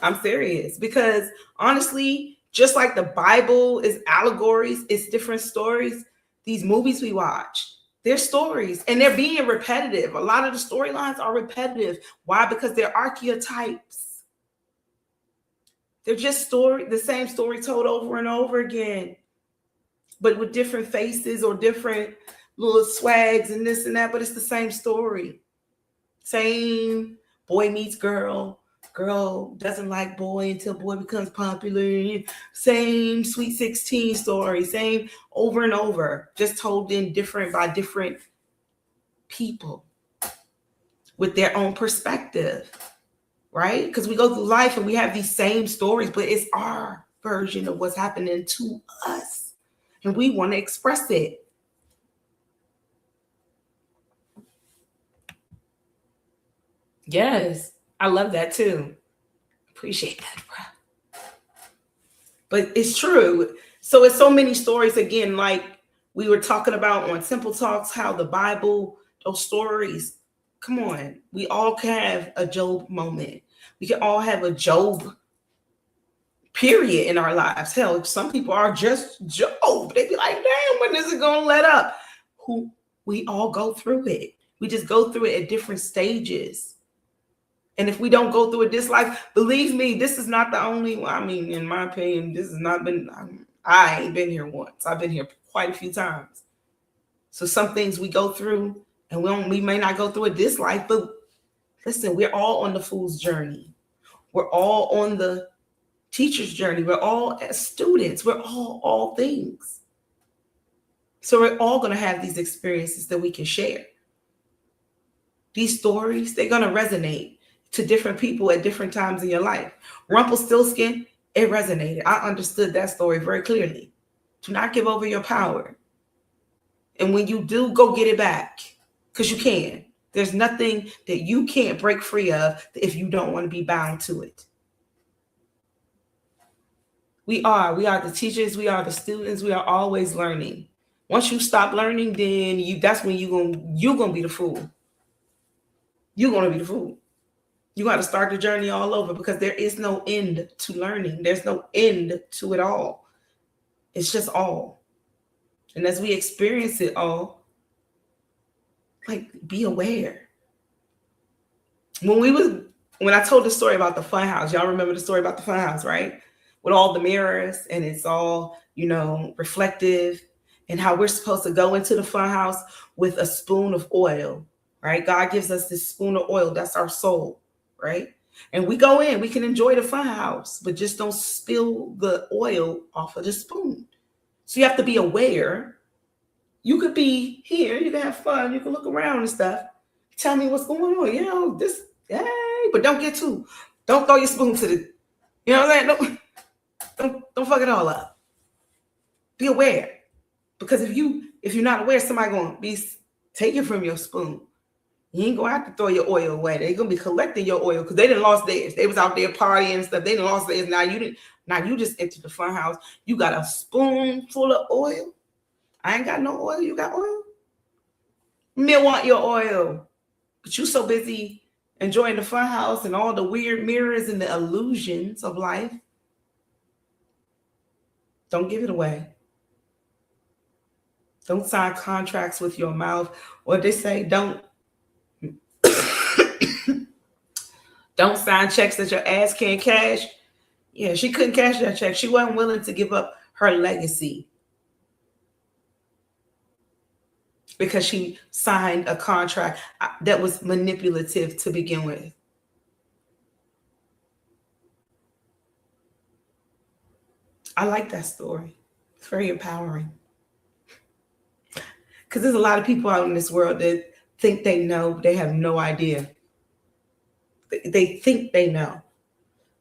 I'm serious. Because honestly, just like the Bible is allegories, it's different stories. These movies we watch, they're stories and they're being repetitive. A lot of the storylines are repetitive. Why? Because they're archetypes. They're just the same story told over and over again, but with different faces or different little swags and this and that, but it's the same story. Same boy meets girl. Girl doesn't like boy until boy becomes popular. Same Sweet 16 story, same over and over, just told in by different people with their own perspective, right? Because we go through life and we have these same stories, but it's our version of what's happening to us, and we want to express it. Yes. I love that too. Appreciate that, bro. But it's true. So it's so many stories, again, like we were talking about on Simple Talks, how the Bible, those stories, come on. We all can have a Job moment. We can all have a Job period in our lives. Hell, some people are just Job. They be like, damn, when is it going to let up? We all go through it. We just go through it at different stages. And if we don't go through it this life, believe me, this is not the only one. I mean, in my opinion, this has not been, I ain't been here once. I've been here quite a few times. So some things we go through and we may not go through it this life, but listen, we're all on the fool's journey. We're all on the teacher's journey. We're all as students. We're all things. So we're all going to have these experiences that we can share. These stories, they're going to resonate to different people at different times in your life. Rumpelstiltskin, it resonated. I understood that story very clearly. Do not give over your power. And when you do, go get it back, because you can. There's nothing that you can't break free of if you don't want to be bound to it. We are the teachers. We are the students. We are always learning. Once you stop learning, then that's when you're gonna be the fool. You're gonna be the fool. You got to start the journey all over, because there is no end to learning. There's no end to it all. It's just all. And as we experience it all, like, be aware. When I told the story about the fun house, y'all remember the story about the fun house, right? With all the mirrors, and it's all, reflective, and how we're supposed to go into the fun house with a spoon of oil, right? God gives us this spoon of oil. That's our soul, right? And we go in, we can enjoy the fun house, but just don't spill the oil off of the spoon. So you have to be aware. You could be here, you can have fun, you can look around and stuff. Tell me what's going on, but don't throw your spoon to the, you know what I'm saying? Don't fuck it all up. Be aware. Because if you're not aware, somebody gonna be taking from your spoon. You ain't gonna have to throw your oil away. They're gonna be collecting your oil because they done lost theirs. They was out there partying and stuff. They done lost theirs. Now you just entered the fun house. You got a spoon full of oil. I ain't got no oil. You got oil? Me want your oil. But you so busy enjoying the fun house and all the weird mirrors and the illusions of life. Don't give it away. Don't sign contracts with your mouth. Or they say don't sign checks that your ass can't cash. Yeah, she couldn't cash that check. She wasn't willing to give up her legacy because she signed a contract that was manipulative to begin with. I like that story. It's very empowering. Because there's a lot of people out in this world that think they know, but they have no idea. They think they know.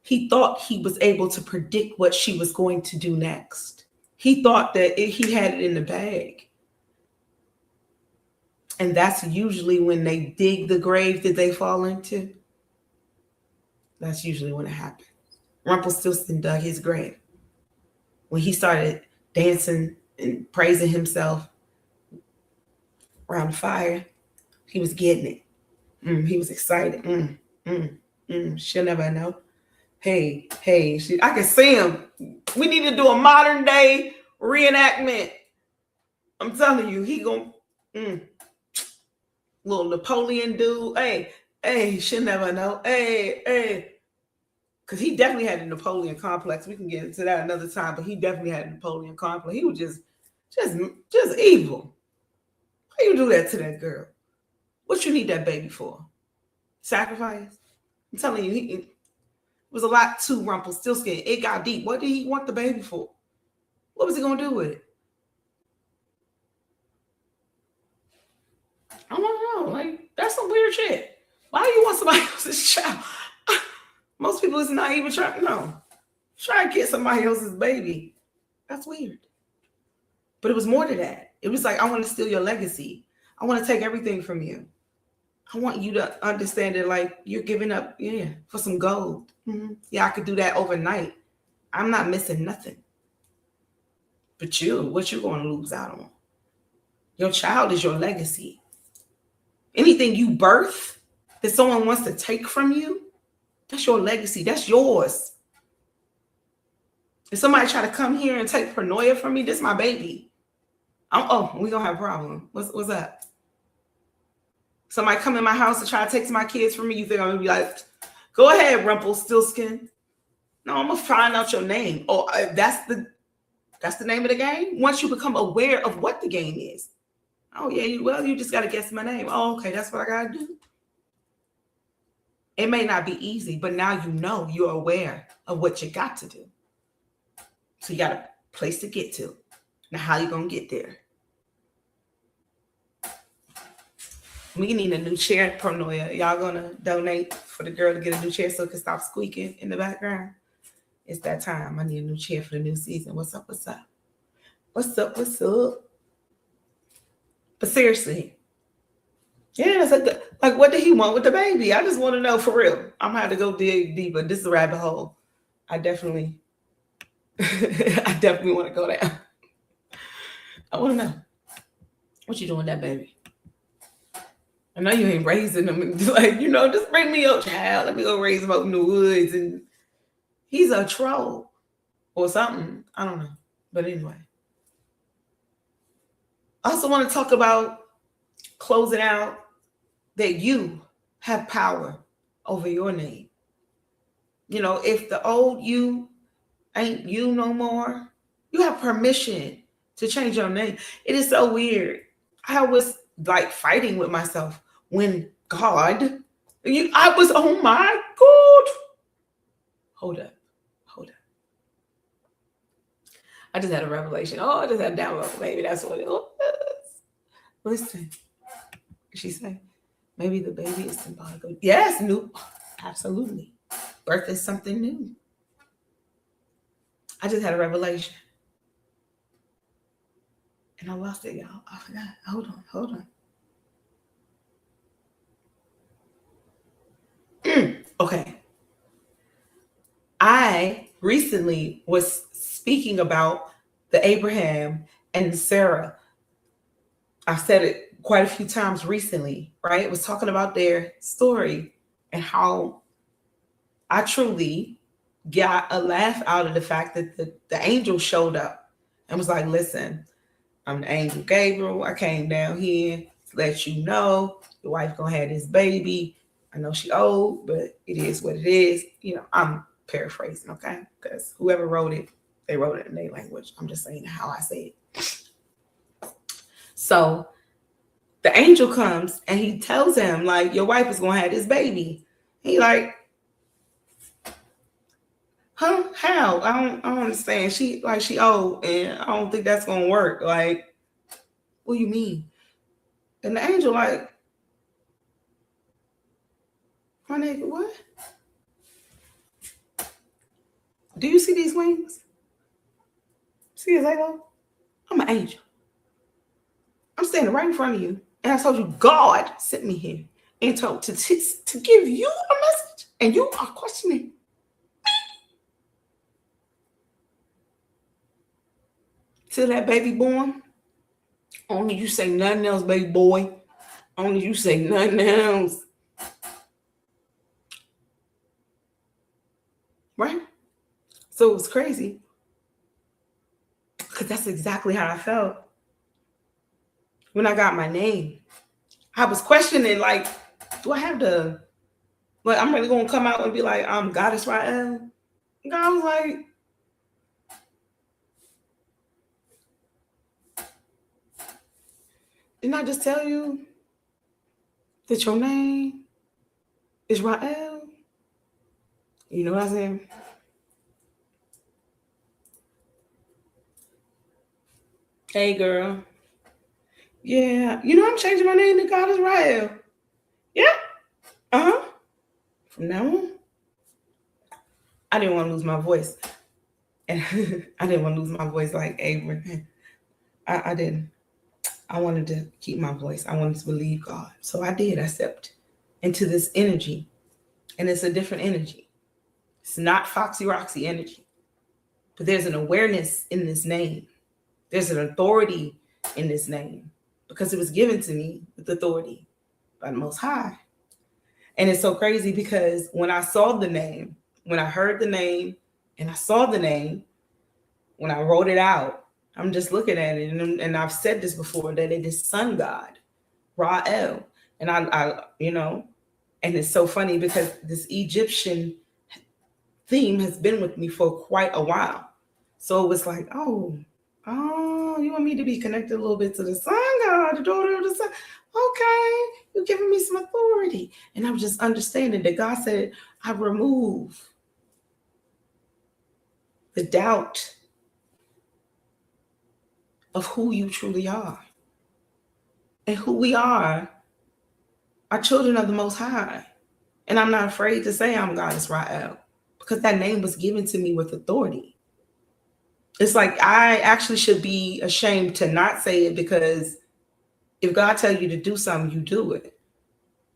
He thought he was able to predict what she was going to do next. He thought that he had it in the bag. And that's usually when they dig the grave that they fall into. That's usually when it happens. Rumpelstiltskin dug his grave. When he started dancing and praising himself around the fire, he was getting it. He was excited. She'll never know. Hey, I can see him. We need to do a modern day reenactment. I'm telling you, he gonna little Napoleon dude. Hey, she'll never know. Hey. Because he definitely had a Napoleon complex. We can get into that another time, but he definitely had a Napoleon complex. He was just evil. How you do that to that girl? What you need that baby for? Sacrifice? I'm telling you, it was a lot to Rumpelstiltskin. It got deep. What did he want the baby for? What was he going to do with it? I don't know. Like, that's some weird shit. Why do you want somebody else's child? Most people is not even trying to get somebody else's baby. That's weird. But it was more to that. It was like, I want to steal your legacy. I want to take everything from you. I want you to understand that, like, you're giving up, for some gold. Yeah, I could do that overnight. I'm not missing nothing. But what you going to lose out on? Your child is your legacy. Anything you birth that someone wants to take from you, that's your legacy. That's yours. If somebody try to come here and take paranoia from me, this is my baby. We're going to have a problem. What's up? Somebody come in my house and try to take my kids from me, you think I'm going to be like, go ahead, Rumpelstiltskin. No, I'm going to find out your name. Oh, that's the name of the game? Once you become aware of what the game is. Oh, yeah, you just got to guess my name. Oh, okay, that's what I got to do. It may not be easy, but now you're aware of what you got to do. So you got a place to get to. Now, how you going to get there? We need a new chair, Paranoia. Y'all going to donate for the girl to get a new chair so it can stop squeaking in the background? It's that time. I need a new chair for the new season. What's up? What's up? But seriously, yeah, it's like what did he want with the baby? I just want to know for real. I'm going to have to go dig deeper. This is a rabbit hole. I definitely want to go down. I want to know. What you doing with that baby? I know you ain't raising him. Like, just bring me your child. Let me go raise him up in the woods. And he's a troll or something. I don't know. But anyway. I also want to talk about closing out that you have power over your name. If the old you ain't you no more, you have permission to change your name. It is so weird. I was like fighting with myself when I was, oh my God. Hold up. I just had a revelation. I just had a download. Maybe that's what it was. Listen, she said, maybe the baby is symbolic. Yes, new. Absolutely. Birth is something new. I just had a revelation. And I lost it, y'all. I forgot. Hold on. Okay. I recently was speaking about the Abraham and Sarah. I've said it quite a few times recently, right? It was talking about their story and how I truly got a laugh out of the fact that the angel showed up and was like, listen, I'm the angel Gabriel. I came down here to let you know your wife gonna have this baby. I know she old, but it is what it is. I'm paraphrasing, okay? Because whoever wrote it, they wrote it in their language. I'm just saying how I say it. So the angel comes and he tells him, like, your wife is going to have this baby. He like, huh? How? I don't understand. She old and I don't think that's going to work. Like, what do you mean? And the angel like, my nigga, what? Do you see these wings? See as I go? I'm an angel. I'm standing right in front of you. And I told you God sent me here and told to give you a message. And you are questioning me. Till that baby born, only you say nothing else, baby boy. Only you say nothing else. Right? So it was crazy. Because that's exactly how I felt when I got my name. I was questioning, like, do I have to, like, I'm really going to come out and be like, I'm Goddess Rael? God was like, didn't I just tell you that your name is Rael? You know what I'm saying? Hey, girl. Yeah. I'm changing my name to Goddess Rael. Yeah. Uh-huh. From now on. I didn't want to lose my voice. And I didn't want to lose my voice like Abram. I didn't. I wanted to keep my voice. I wanted to believe God. So I did. I stepped into this energy. And it's a different energy. It's not Foxy Roxy energy. But there's an awareness in this name. There's an authority in this name. Because it was given to me with authority by the Most High. And it's so crazy because when I saw the name, when I heard the name, and I saw the name, when I wrote it out, I'm just looking at it, and I've said this before, that it is sun god, Rael. And I and it's so funny because this Egyptian theme has been with me for quite a while. So it was like, oh, you want me to be connected a little bit to the sun god, the daughter of the sun. Okay, you're giving me some authority. And I'm just understanding that God said, I remove the doubt of who you truly are. And who we are children of the Most High. And I'm not afraid to say I'm Goddess Rael because that name was given to me with authority. It's like I actually should be ashamed to not say it, because if God tells you to do something, you do it.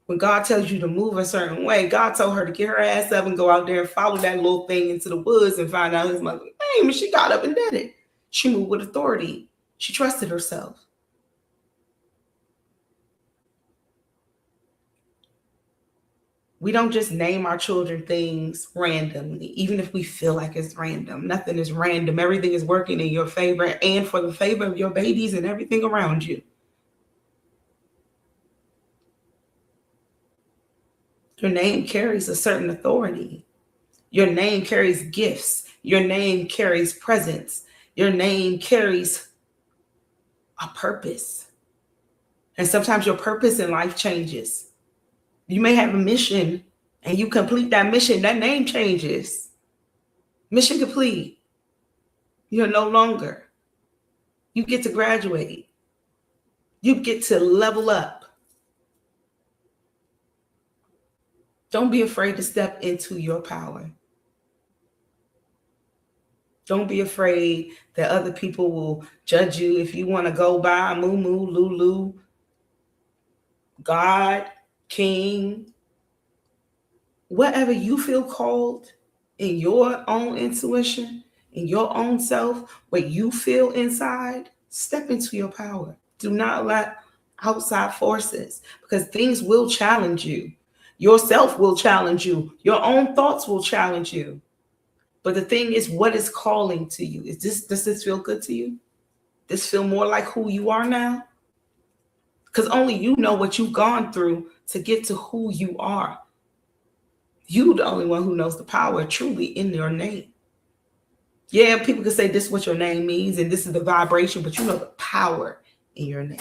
When God tells you to move a certain way, God told her to get her ass up and go out there and follow that little thing into the woods and find out his mother's name. And she got up and did it. She moved with authority. She trusted herself. We don't just name our children things randomly, even if we feel like it's random. Nothing is random. Everything is working in your favor and for the favor of your babies and everything around you. Your name carries a certain authority. Your name carries gifts. Your name carries presence. Your name carries a purpose. And sometimes your purpose in life changes. You may have a mission and you complete that mission, that name changes. Mission complete. You're no longer. You get to graduate. You get to level up. Don't be afraid to step into your power. Don't be afraid that other people will judge you if you want to go by moo moo, lulu, God, King, whatever you feel called in your own intuition, in your own self, what you feel inside, step into your power. Do not let outside forces, because things will challenge you. Yourself will challenge you. Your own thoughts will challenge you. But the thing is, what is calling to you? Does this feel good to you? Does this feel more like who you are now? Because only you know what you've gone through to get to who you are. You the only one who knows the power truly in your name. Yeah, people can say this is what your name means and this is the vibration, but you know the power in your name.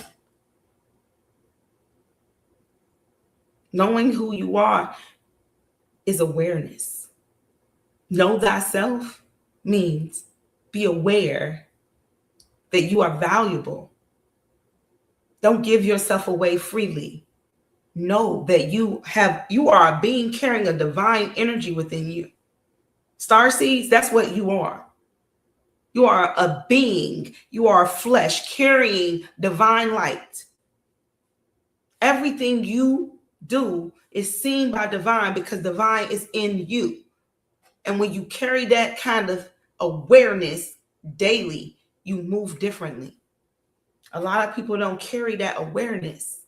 Knowing who you are is awareness. Know thyself means be aware that you are valuable. Don't give yourself away freely. Know that you are a being carrying a divine energy within you. Star seeds, that's what you are. You are a being. You are a flesh carrying divine light. Everything you do is seen by divine because divine is in you. And when you carry that kind of awareness daily, you move differently. A lot of people don't carry that awareness.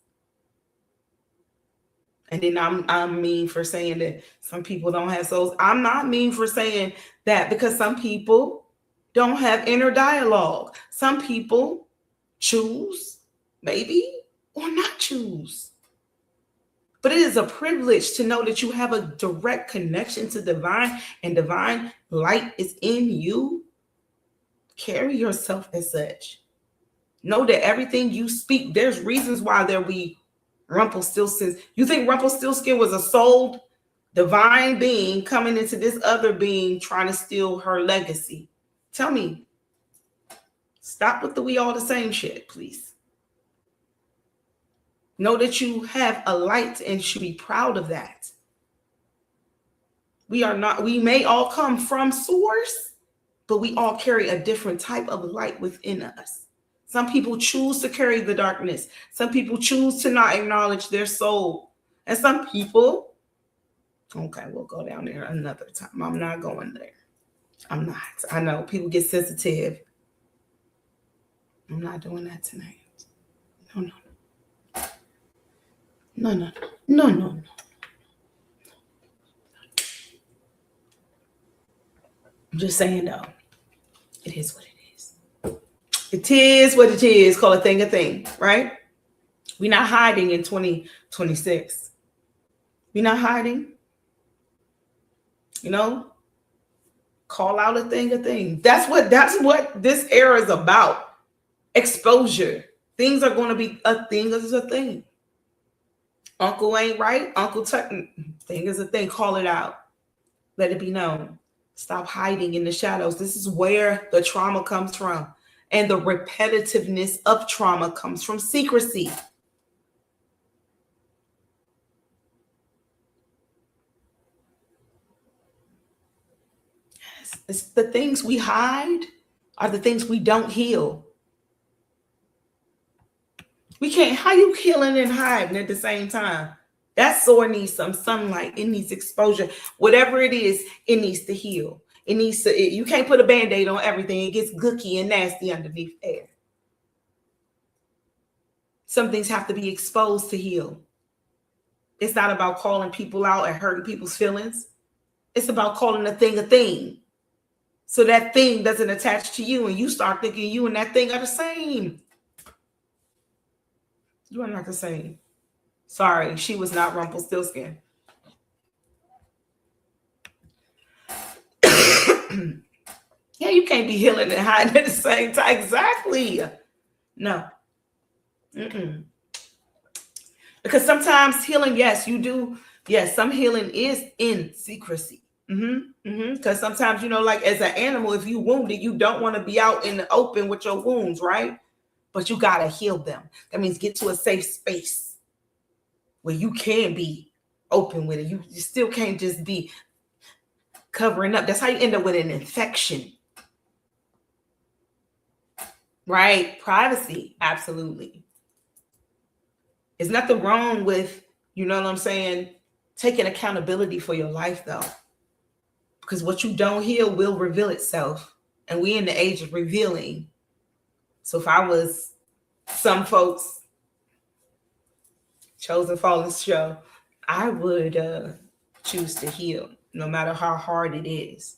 And then I'm mean for saying that some people don't have souls. I'm not mean for saying that, because some people don't have inner dialogue. Some people choose, maybe, or not choose. But it is a privilege to know that you have a direct connection to divine, and divine light is in you. Carry yourself as such. Know that everything you speak, there's reasons why there be Rumpelstiltskin. You think Rumpelstiltskin was a souled divine being coming into this other being trying to steal her legacy? Tell me. Stop with the we all the same shit, please. Know that you have a light and should be proud of that. We may all come from source, but we all carry a different type of light within us. Some people choose to carry the darkness. Some people choose to not acknowledge their soul. And some people, okay, we'll go down there another time. I'm not going there. I'm not. I know people get sensitive. I'm not doing that tonight. No. I'm just saying, though, it is what it is. It is what it is. Call a thing, right? We're not hiding in 2026. We're not hiding. Call out a thing. That's what this era is about. Exposure. Things are going to be a thing is a thing. Uncle ain't right. Uncle thing is a thing. Call it out. Let it be known. Stop hiding in the shadows. This is where the trauma comes from. And the repetitiveness of trauma comes from secrecy. Yes, it's the things we hide are the things we don't heal. We can't, how you healing and hiding at the same time? That sore needs some sunlight. It needs exposure. Whatever it is, it needs to heal. You can't put a Band-Aid on everything. It gets gooky and nasty underneath there. Some things have to be exposed to heal. It's not about calling people out and hurting people's feelings. It's about calling a thing. So that thing doesn't attach to you and you start thinking you and that thing are the same. You are not the same. Sorry, she was not Rumpelstiltskin. Yeah, you can't be healing and hiding at the same time. Exactly. No. Because sometimes healing, yes, you do. Yes, some healing is in secrecy. Because sometimes, like as an animal, if you wounded, you don't want to be out in the open with your wounds, right? But you got to heal them. That means get to a safe space where you can be open with it. You still can't just be covering up. That's how you end up with an infection. Right? Privacy. Absolutely. There's nothing wrong with, you know what I'm saying, taking accountability for your life, though. Because what you don't heal will reveal itself. And we're in the age of revealing. So if I was some folks, Chosen Fallen show, I would choose to heal, no matter how hard it is.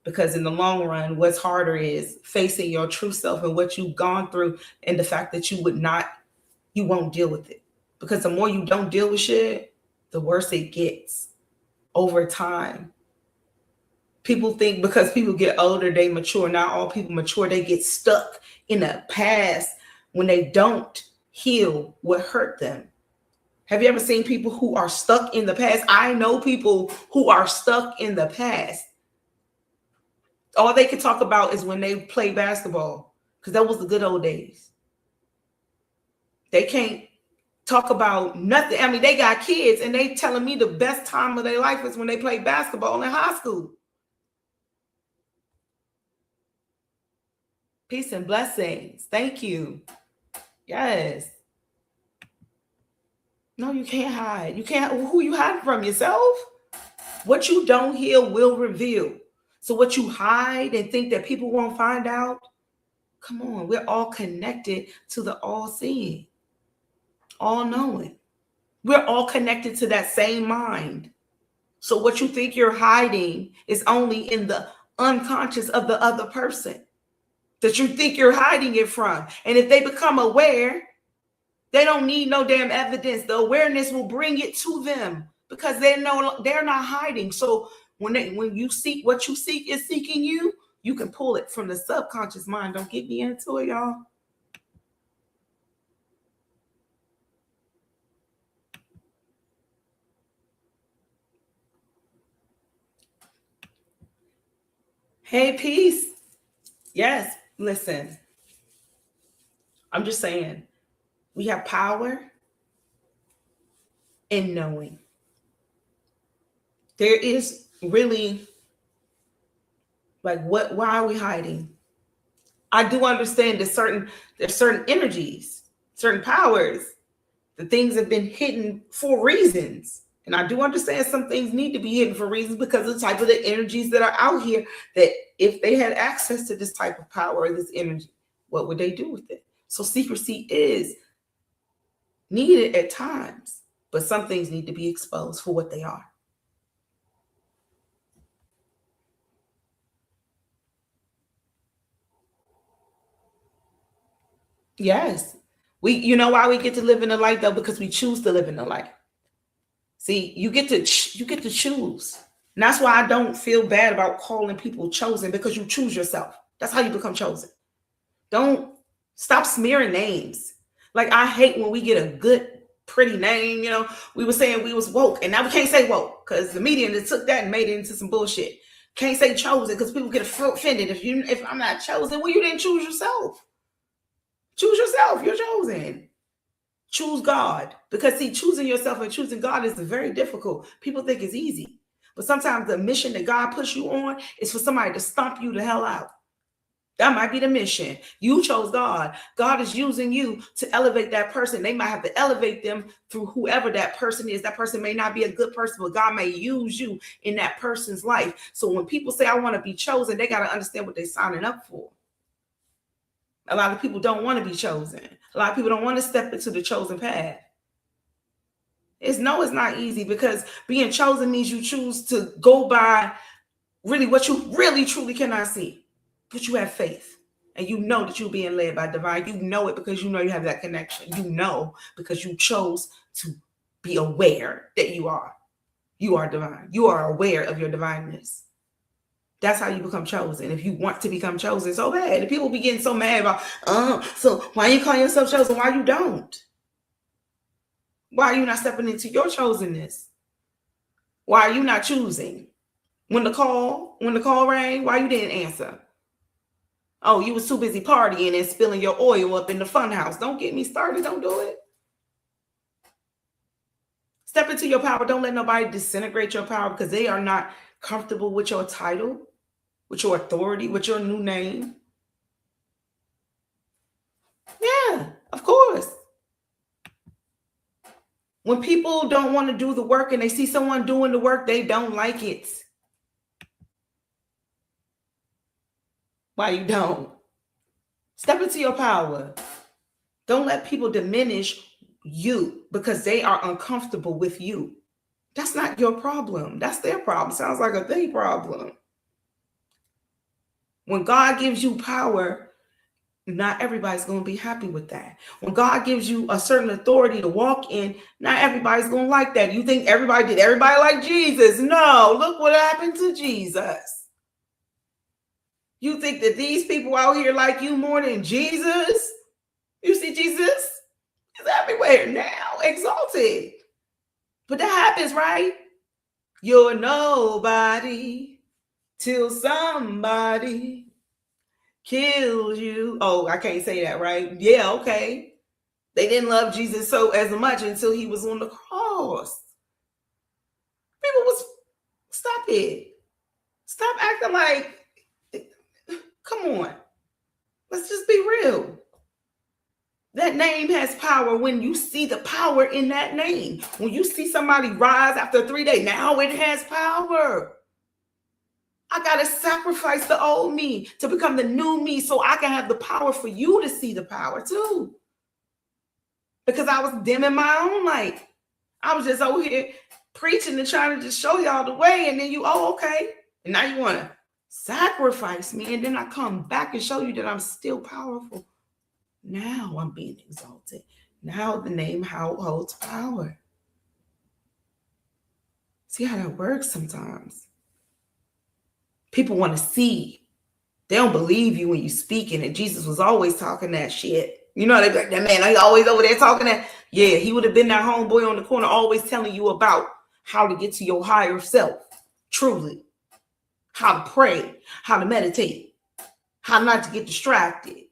Because in the long run, what's harder is facing your true self and what you've gone through and the fact that you won't deal with it. Because the more you don't deal with shit, the worse it gets over time. People think because people get older, they mature. Not all people mature. They get stuck in the past when they don't heal what hurt them. Have you ever seen people who are stuck in the past? I know people who are stuck in the past. All they can talk about is when they play basketball, because that was the good old days. They can't talk about nothing. I mean, they got kids and they telling me the best time of their life is when they play basketball in high school. Peace and blessings. Thank you. Yes. No, you can't hide. You can't. Who you hiding from? Yourself? What you don't heal will reveal. So what you hide and think that people won't find out, come on, we're all connected to the all-seeing, all-knowing. We're all connected to that same mind. So what you think you're hiding is only in the unconscious of the other person that you think you're hiding it from. And if they become aware, they don't need no damn evidence. The awareness will bring it to them because they're not hiding. So when you seek what you seek is seeking you, you can pull it from the subconscious mind. Don't get me into it, y'all. Hey, peace. Yes, listen. I'm just saying, we have power in knowing. There is really, like, why are we hiding? I do understand there's certain energies, certain powers, the things have been hidden for reasons. And I do understand some things need to be hidden for reasons because of the type of the energies that are out here, that if they had access to this type of power or this energy, what would they do with it? So secrecy is needed at times, but some things need to be exposed for what they are. Yes. You know why we get to live in the light, though? Because we choose to live in the light. See, you get to choose. And that's why I don't feel bad about calling people chosen, because you choose yourself. That's how you become chosen. Don't stop smearing names. Like, I hate when we get a good, pretty name. You know, we were saying we was woke, and now we can't say woke because the media took that and made it into some bullshit. Can't say chosen because people get offended. If I'm not chosen, well, you didn't choose yourself. Choose yourself. You're chosen. Choose God. Because see, choosing yourself and choosing God is very difficult. People think it's easy. But sometimes the mission that God puts you on is for somebody to stomp you the hell out. That might be the mission. You chose God. God is using you to elevate that person. They might have to elevate them through whoever that person is. That person may not be a good person, but God may use you in that person's life. So when people say, I want to be chosen, they got to understand what they're signing up for. A lot of people don't want to be chosen. A lot of people don't want to step into the chosen path. It's not easy, because being chosen means you choose to go by really what you really truly cannot see. But you have faith, and you know that you're being led by divine. You know it because you know you have that connection. You know because you chose to be aware that you are divine. You are aware of your divineness. That's how you become chosen. If you want to become chosen so bad, and people be getting so mad about, so why you call yourself chosen? Why you don't? Why are you not stepping into your chosenness? Why are you not choosing? When the call rang, why you didn't answer? Oh, you was too busy partying and spilling your oil up in the fun house. Don't get me started. Don't do it. Step into your power. Don't let nobody disintegrate your power because they are not comfortable with your title, with your authority, with your new name. Yeah, of course. When people don't want to do the work and they see someone doing the work, they don't like it. Why you don't? Step into your power. Don't let people diminish you because they are uncomfortable with you. That's not your problem. That's their problem. Sounds like a they problem. When God gives you power, not everybody's going to be happy with that. When God gives you a certain authority to walk in, not everybody's going to like that. You think everybody like Jesus? No, look what happened to Jesus. You think that these people out here like you more than Jesus? You see Jesus? He's everywhere now, exalted. But that happens, right? You're nobody till somebody kills you. Oh, I can't say that, right? Yeah, okay. They didn't love Jesus so as much until he was on the cross. People was, stop it. Stop acting like, come on. Let's just be real. That name has power when you see the power in that name. When you see somebody rise after 3 days, now it has power. I got to sacrifice the old me to become the new me so I can have the power for you to see the power too. Because I was dimming my own light. I was just over here preaching and trying to just show y'all the way. And then okay. And now you want to sacrifice me. And then I come back and show you that I'm still powerful. Now I'm being exalted. Now the name holds power. See how that works sometimes. People want to see. They don't believe you when you speaking. And Jesus was always talking that shit. You know, they be like, that man, he's always over there talking that. Yeah, he would have been that homeboy on the corner always telling you about how to get to your higher self. Truly. How to pray. How to meditate. How not to get distracted.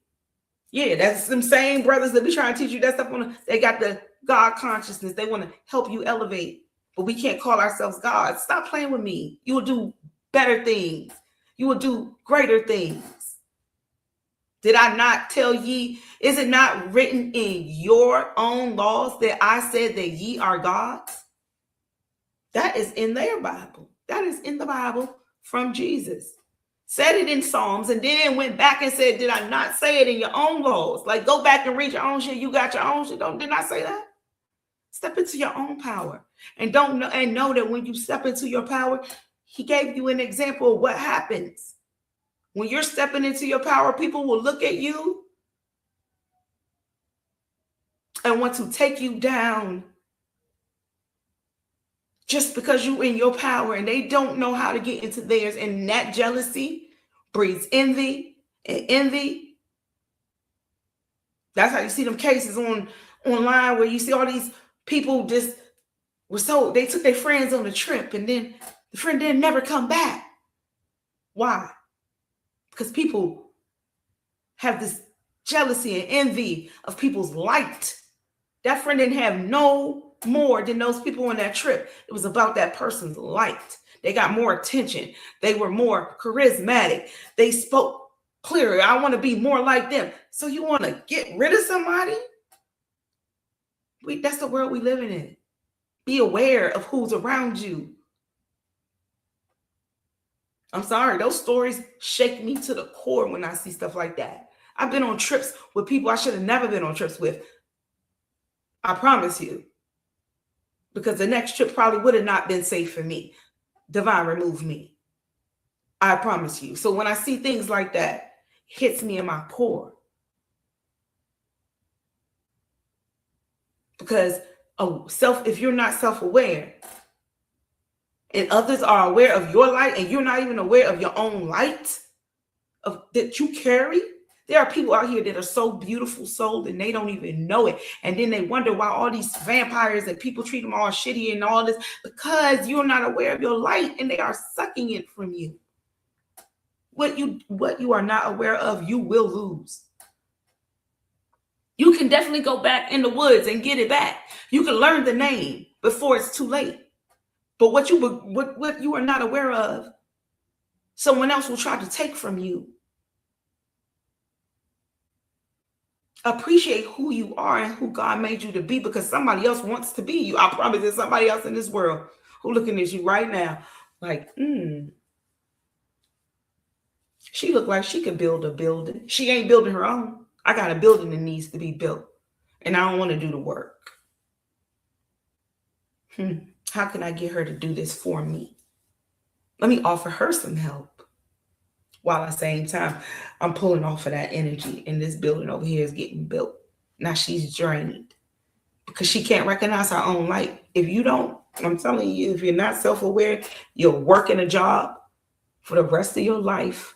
Yeah, that's them same brothers that be trying to teach you that stuff. They got the God consciousness. They want to help you elevate. But we can't call ourselves God. Stop playing with me. You will do better things. You will do greater things. Did I not tell ye? Is it not written in your own laws that I said that ye are gods? That is in their Bible. That is in the Bible from Jesus. Said it in Psalms and then went back and said, did I not say it in your own laws? Like, go back and read your own shit. You got your own shit. Did I say that? Step into your own power and know that when you step into your power, he gave you an example of what happens. When you're stepping into your power, people will look at you and want to take you down just because you're in your power and they don't know how to get into theirs. And that jealousy breeds envy and envy. That's how you see them cases online where you see all these people they took their friends on a trip and then the friend didn't never come back. Why? Because people have this jealousy and envy of people's light. That friend didn't have no more than those people on that trip. It was about that person's light. They got more attention. They were more charismatic. They spoke clearer. I want to be more like them. So you want to get rid of somebody? That's the world we live in. Be aware of who's around you. I'm sorry, those stories shake me to the core when I see stuff like that. I've been on trips with people I should have never been on trips with. I promise you. because the next trip probably would have not been safe for me. Divine, remove me. I promise you. So when I see things like that, it hits me in my core. Because if you're not self-aware and others are aware of your light and you're not even aware of your own light that you carry, there are people out here that are so beautiful souled and they don't even know it. And then they wonder why all these vampires and people treat them all shitty and all this, because you're not aware of your light and they are sucking it from you. What you are not aware of, you will lose. You can definitely go back in the woods and get it back. You can learn the name before it's too late. But what you are not aware of, someone else will try to take from you. Appreciate who you are and who God made you to be, because somebody else wants to be you. I promise there's somebody else in this world who looking at you right now like, she look like she could build a building. She ain't building her own. I got a building that needs to be built, and I don't want to do the work. How can I get her to do this for me? Let me offer her some help. While at the same time, I'm pulling off of that energy, and this building over here is getting built. Now she's drained because she can't recognize her own light. I'm telling you, if you're not self-aware, you're working a job for the rest of your life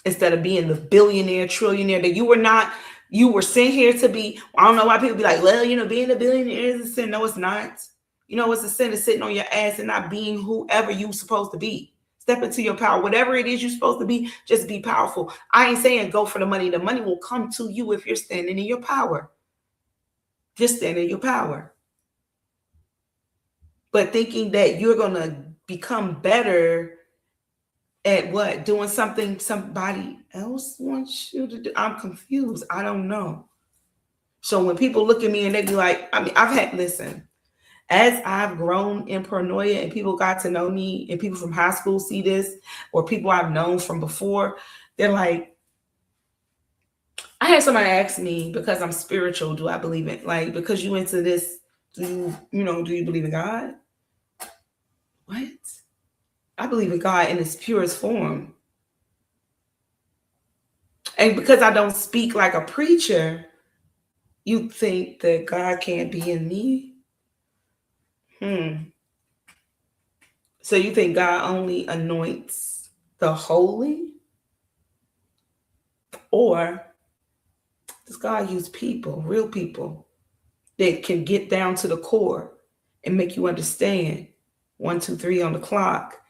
instead of being the billionaire, trillionaire that you were not. You were sent here to be. I don't know why people be like, well, being a billionaire is a sin. No, it's not. It's a sin of sitting on your ass and not being whoever you're supposed to be. Step into your power. Whatever it is you're supposed to be, just be powerful. I ain't saying go for the money. The money will come to you if you're standing in your power. Just stand in your power. But thinking that you're going to become better at what? Doing something somebody else wants you to do. I'm confused. I don't know. So when people look at me and they be like, as I've grown in paranoia and people got to know me and people from high school see this, or people I've known from before, they're like, I had somebody ask me, because I'm spiritual, do I believe it? Like, because you into this, do you believe in God? What? I believe in God in its purest form. And because I don't speak like a preacher, you think that God can't be in me? So you think God only anoints the holy? Or does God use people, real people, that can get down to the core and make you understand 1, 2, 3 on the clock,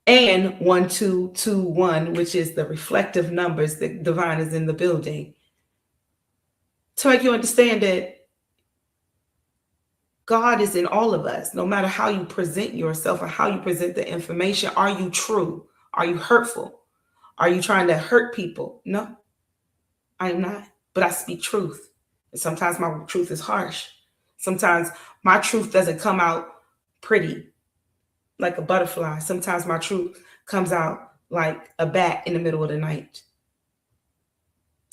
and 1, 2, 2, 1, which is the reflective numbers that divine is in the building, to make you understand that God is in all of us, no matter how you present yourself or how you present the information. Are you true? Are you hurtful? Are you trying to hurt people? No, I am not, but I speak truth. And sometimes my truth is harsh. Sometimes my truth doesn't come out pretty like a butterfly. Sometimes my truth comes out like a bat in the middle of the night.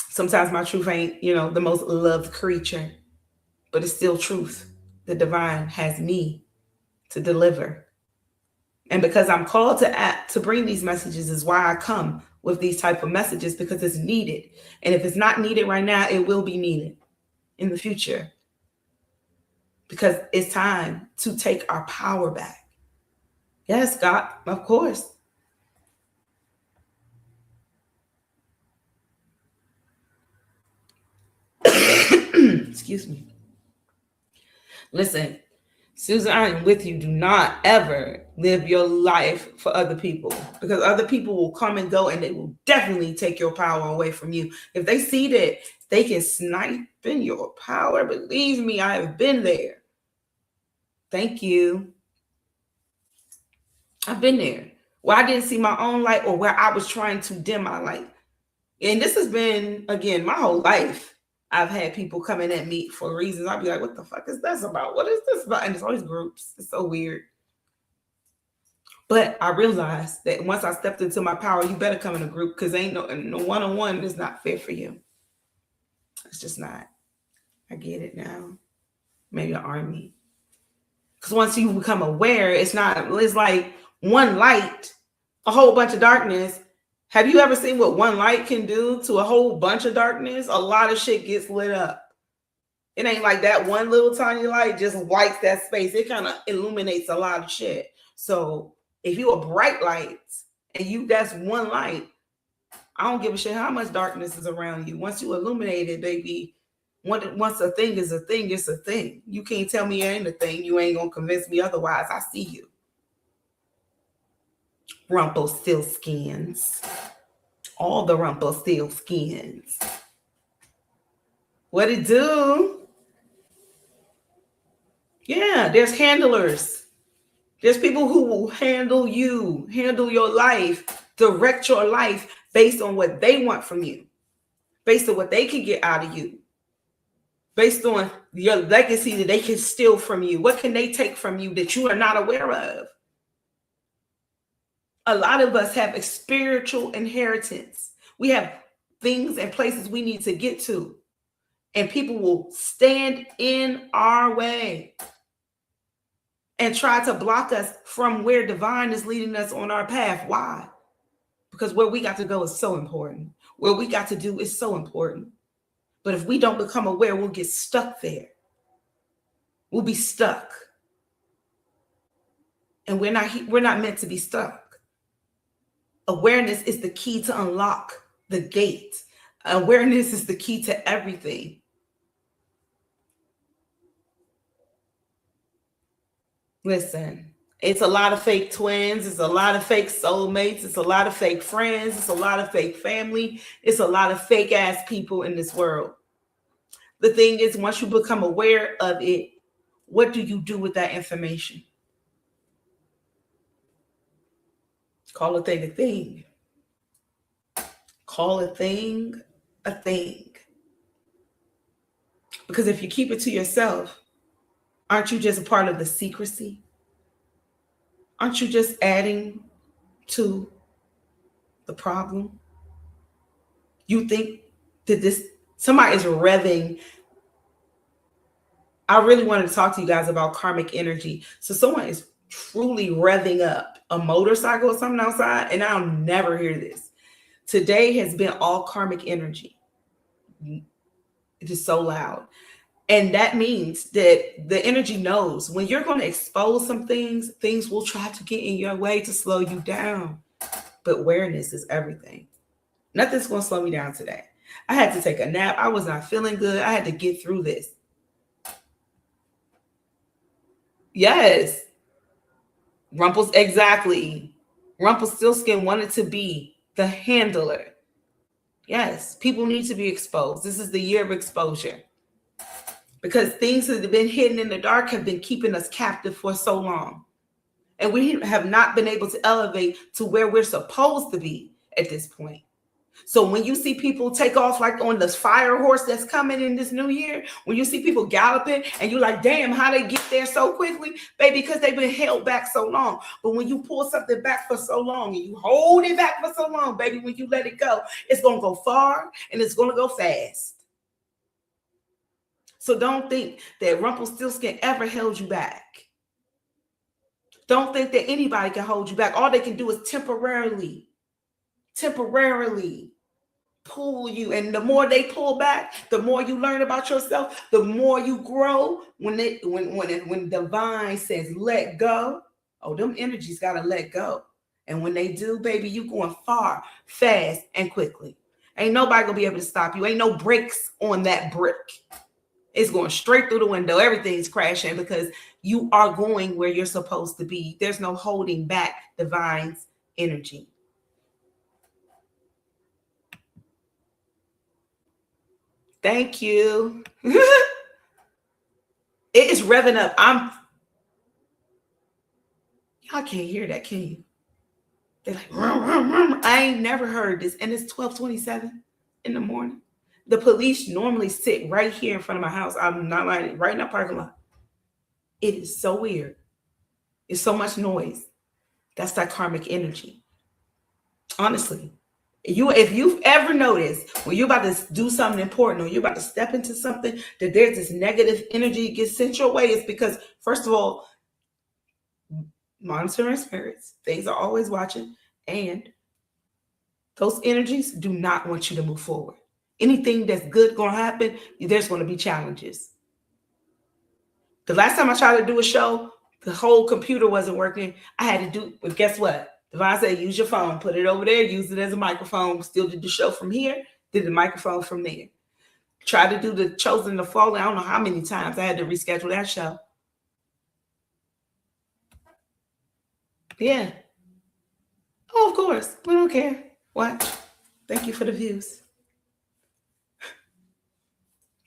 Sometimes my truth ain't, the most loved creature, but it's still truth. The divine has me to deliver. And because I'm called to bring these messages is why I come with these type of messages, because it's needed. And if it's not needed right now, it will be needed in the future. Because it's time to take our power back. Yes, God, of course. Excuse me. Listen, Susan, I am with you. Do not ever live your life for other people, because other people will come and go and they will definitely take your power away from you. If they see that they can snipe in your power, believe me, I have been there. Thank you. I've been there where I didn't see my own light, or where I was trying to dim my light. And this has been, again, my whole life. I've had people coming at me for reasons. I'll be like, what the fuck is this about? What is this about? And it's always groups. It's so weird. But I realized that once I stepped into my power, you better come in a group, because ain't no one-on-one is not fair for you. It's just not. I get it now. maybe an army. Because once you become aware, it's like one light, a whole bunch of darkness. Have you ever seen what one light can do to a whole bunch of darkness? A lot of shit gets lit up. It ain't like that one little tiny light just whites that space. It kind of illuminates a lot of shit. So if you a bright light and that's one light, I don't give a shit how much darkness is around you. Once you illuminate it, baby, once a thing is a thing, it's a thing. You can't tell me it ain't a thing. You ain't gonna convince me otherwise. I see you. Rumpelstiltskins. All the Rumpelstiltskins. What it do? Yeah, there's handlers. There's people who will handle you, handle your life, direct your life based on what they want from you, based on what they can get out of you, based on your legacy that they can steal from you. What can they take from you that you are not aware of? A lot of us have a spiritual inheritance. We have things and places we need to get to, and people will stand in our way and try to block us from where divine is leading us on our path. Why? Because where we got to go is so important. What we got to do is so important. But if we don't become aware, we'll get stuck there. We'll be stuck. And we're not meant to be stuck. Awareness is the key to unlock the gate. Awareness is the key to everything. Listen, it's a lot of fake twins. It's a lot of fake soulmates. It's a lot of fake friends. It's a lot of fake family. It's a lot of fake ass people in this world. The thing is, once you become aware of it, what do you do with that information? Call a thing a thing. Call a thing a thing. Because if you keep it to yourself, aren't you just a part of the secrecy? Aren't you just adding to the problem? You think that somebody is revving. I really wanted to talk to you guys about karmic energy. So someone is truly revving up a motorcycle or something outside, and I'll never hear this. Today has been all karmic energy. It is so loud. And that means that the energy knows when you're going to expose some things, things will try to get in your way to slow you down. But awareness is everything. Nothing's going to slow me down today. I had to take a nap. I was not feeling good. I had to get through this. Yes. Exactly. Rumpelstiltskin wanted to be the handler. Yes, people need to be exposed. This is the year of exposure. Because things that have been hidden in the dark have been keeping us captive for so long. And we have not been able to elevate to where we're supposed to be at this point. So when you see people take off like on this fire horse that's coming in this new year, when you see people galloping and you're like, damn, how they get there so quickly? Baby, because they've been held back so long. But when you pull something back for so long and you hold it back for so long, baby, when you let it go, it's going to go far and it's going to go fast. So don't think that Rumpelstiltskin ever held you back. Don't think that anybody can hold you back. All they can do is temporarily pull you. And the more they pull back, the more you learn about yourself, the more you grow. When divine says let go, oh, them energies got to let go. And when they do, baby, you going far, fast, and quickly. Ain't nobody going to be able to stop you. Ain't no brakes on that brick. It's going straight through the window. Everything's crashing because you are going where you're supposed to be. There's no holding back divine's energy. Thank you. It is revving up. Y'all can't hear that, can you? They're like, rum, rum, rum. I ain't never heard this. And it's 12:27 in the morning. The police normally sit right here in front of my house. I'm not lying, right in that parking lot. It is so weird. It's so much noise. That's that karmic energy. Honestly, If you've ever noticed when you're about to do something important or you're about to step into something that there's this negative energy gets sent your way, it's because, first of all, monitoring spirits, things are always watching, and those energies do not want you to move forward. Anything that's good going to happen, there's going to be challenges. The last time I tried to do a show, the whole computer wasn't working. I had to do, but guess what? Divine said, use your phone, put it over there, use it as a microphone, still did the show from here, did the microphone from there. Tried to do the Chosen to Fall, I don't know how many times I had to reschedule that show. Yeah. Oh, of course. We don't care. Watch. Thank you for the views.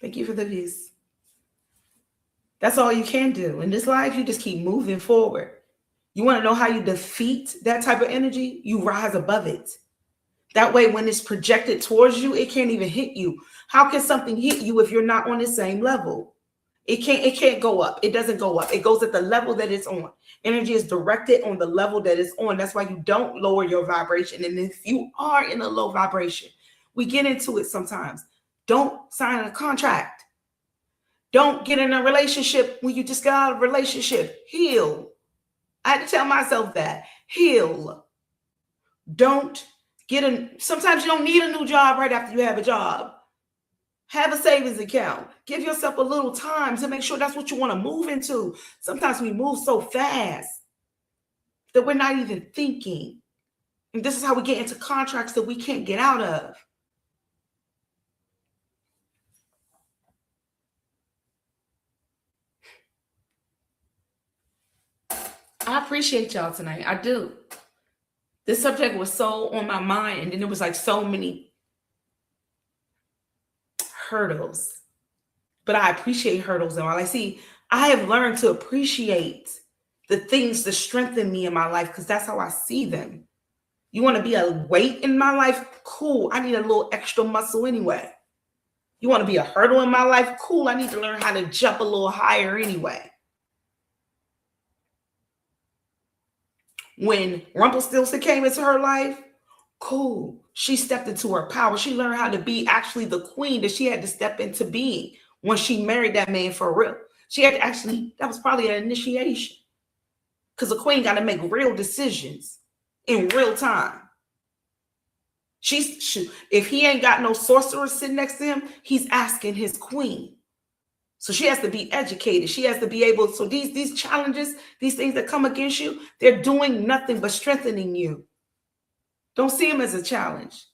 Thank you for the views. That's all you can do. In this life, you just keep moving forward. You want to know how you defeat that type of energy? You rise above it. That way, when it's projected towards you, it can't even hit you. How can something hit you if you're not on the same level? It can't go up. It doesn't go up. It goes at the level that it's on. Energy is directed on the level that it's on. That's why you don't lower your vibration. And if you are in a low vibration, we get into it sometimes. Don't sign a contract. Don't get in a relationship when you just got out of a relationship. Heal. I had to tell myself that. Heal. Don't get in. Sometimes you don't need a new job right after you have a job. Have a savings account. Give yourself a little time to make sure that's what you want to move into. Sometimes we move so fast that we're not even thinking. And this is how we get into contracts that we can't get out of. I appreciate y'all tonight. I do. This subject was so on my mind, and then there was like so many hurdles. But I appreciate hurdles in my life. See, I have learned to appreciate the things that strengthen me in my life because that's how I see them. You want to be a weight in my life? Cool. I need a little extra muscle anyway. You want to be a hurdle in my life? Cool. I need to learn how to jump a little higher anyway. When Rumpelstiltskin came into her life, cool. She stepped into her power. She learned how to be actually the queen that she had to step into being when she married that man for real. She had to actually, that was probably an initiation. Because a queen got to make real decisions in real time. If he ain't got no sorcerer sitting next to him, he's asking his queen. So she has to be educated. She has to be able, so these challenges, these things that come against you, they're doing nothing but strengthening you. Don't see them as a challenge.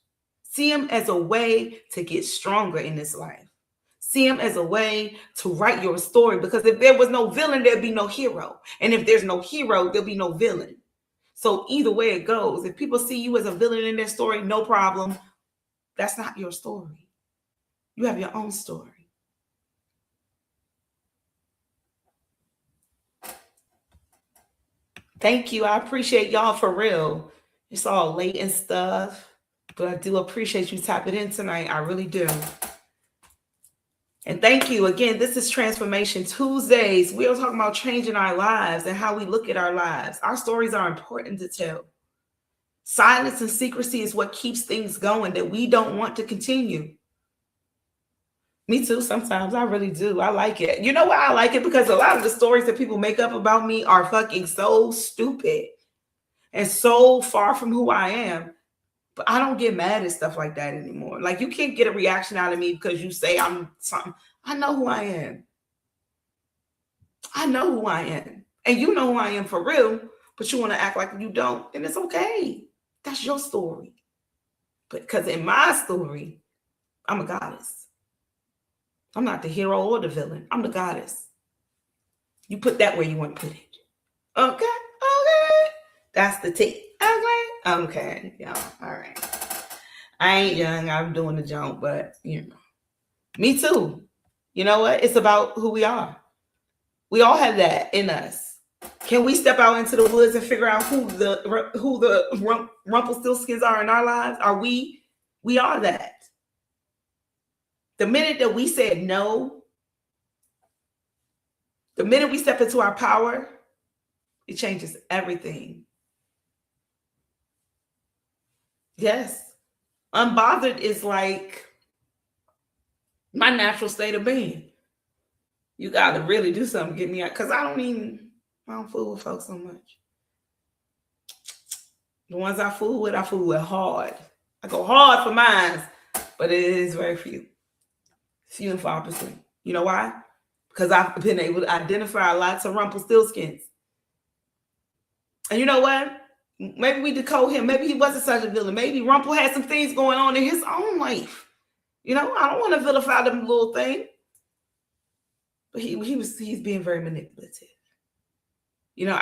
See them as a way to get stronger in this life. See them as a way to write your story, because if there was no villain, there'd be no hero. And if there's no hero, there'll be no villain. So either way it goes, if people see you as a villain in their story, no problem. That's not your story. You have your own story. Thank you. I appreciate y'all for real. It's all late and stuff, but I do appreciate you tapping in tonight. I really do. And thank you. Again, this is Transformation Tuesdays. We are talking about changing our lives and how we look at our lives. Our stories are important to tell. Silence and secrecy is what keeps things going that we don't want to continue. Me too. Sometimes I really do. I like it. You know why I like it? Because a lot of the stories that people make up about me are fucking so stupid and so far from who I am. But I don't get mad at stuff like that anymore. Like, you can't get a reaction out of me because you say I'm something. I know who I am. I know who I am. And you know who I am for real, but you want to act like you don't. And it's okay. That's your story. But because in my story, I'm a goddess. I'm not the hero or the villain. I'm the goddess. You put that where you want to put it. Okay. Okay. That's the T. Okay. Okay. Y'all. All right. I ain't young. I'm doing the jump, but you know. Me too. You know what? It's about who we are. We all have that in us. Can we step out into the woods and figure out who the Rumpelstiltskins are in our lives? Are we? We are that. The minute that we said no, the minute we step into our power, it changes everything. Yes. Unbothered is like my natural state of being. You got to really do something to get me out, because I don't fool with folks so much. The ones I fool with hard. I go hard for mine, but it is very few. Few and far between. You know why? Because I've been able to identify lots of Rumpelstiltskins. And you know what? Maybe we decode him. Maybe he wasn't such a villain. Maybe Rumpel had some things going on in his own life. You know, I don't want to vilify them little thing. But he's being very manipulative. You know,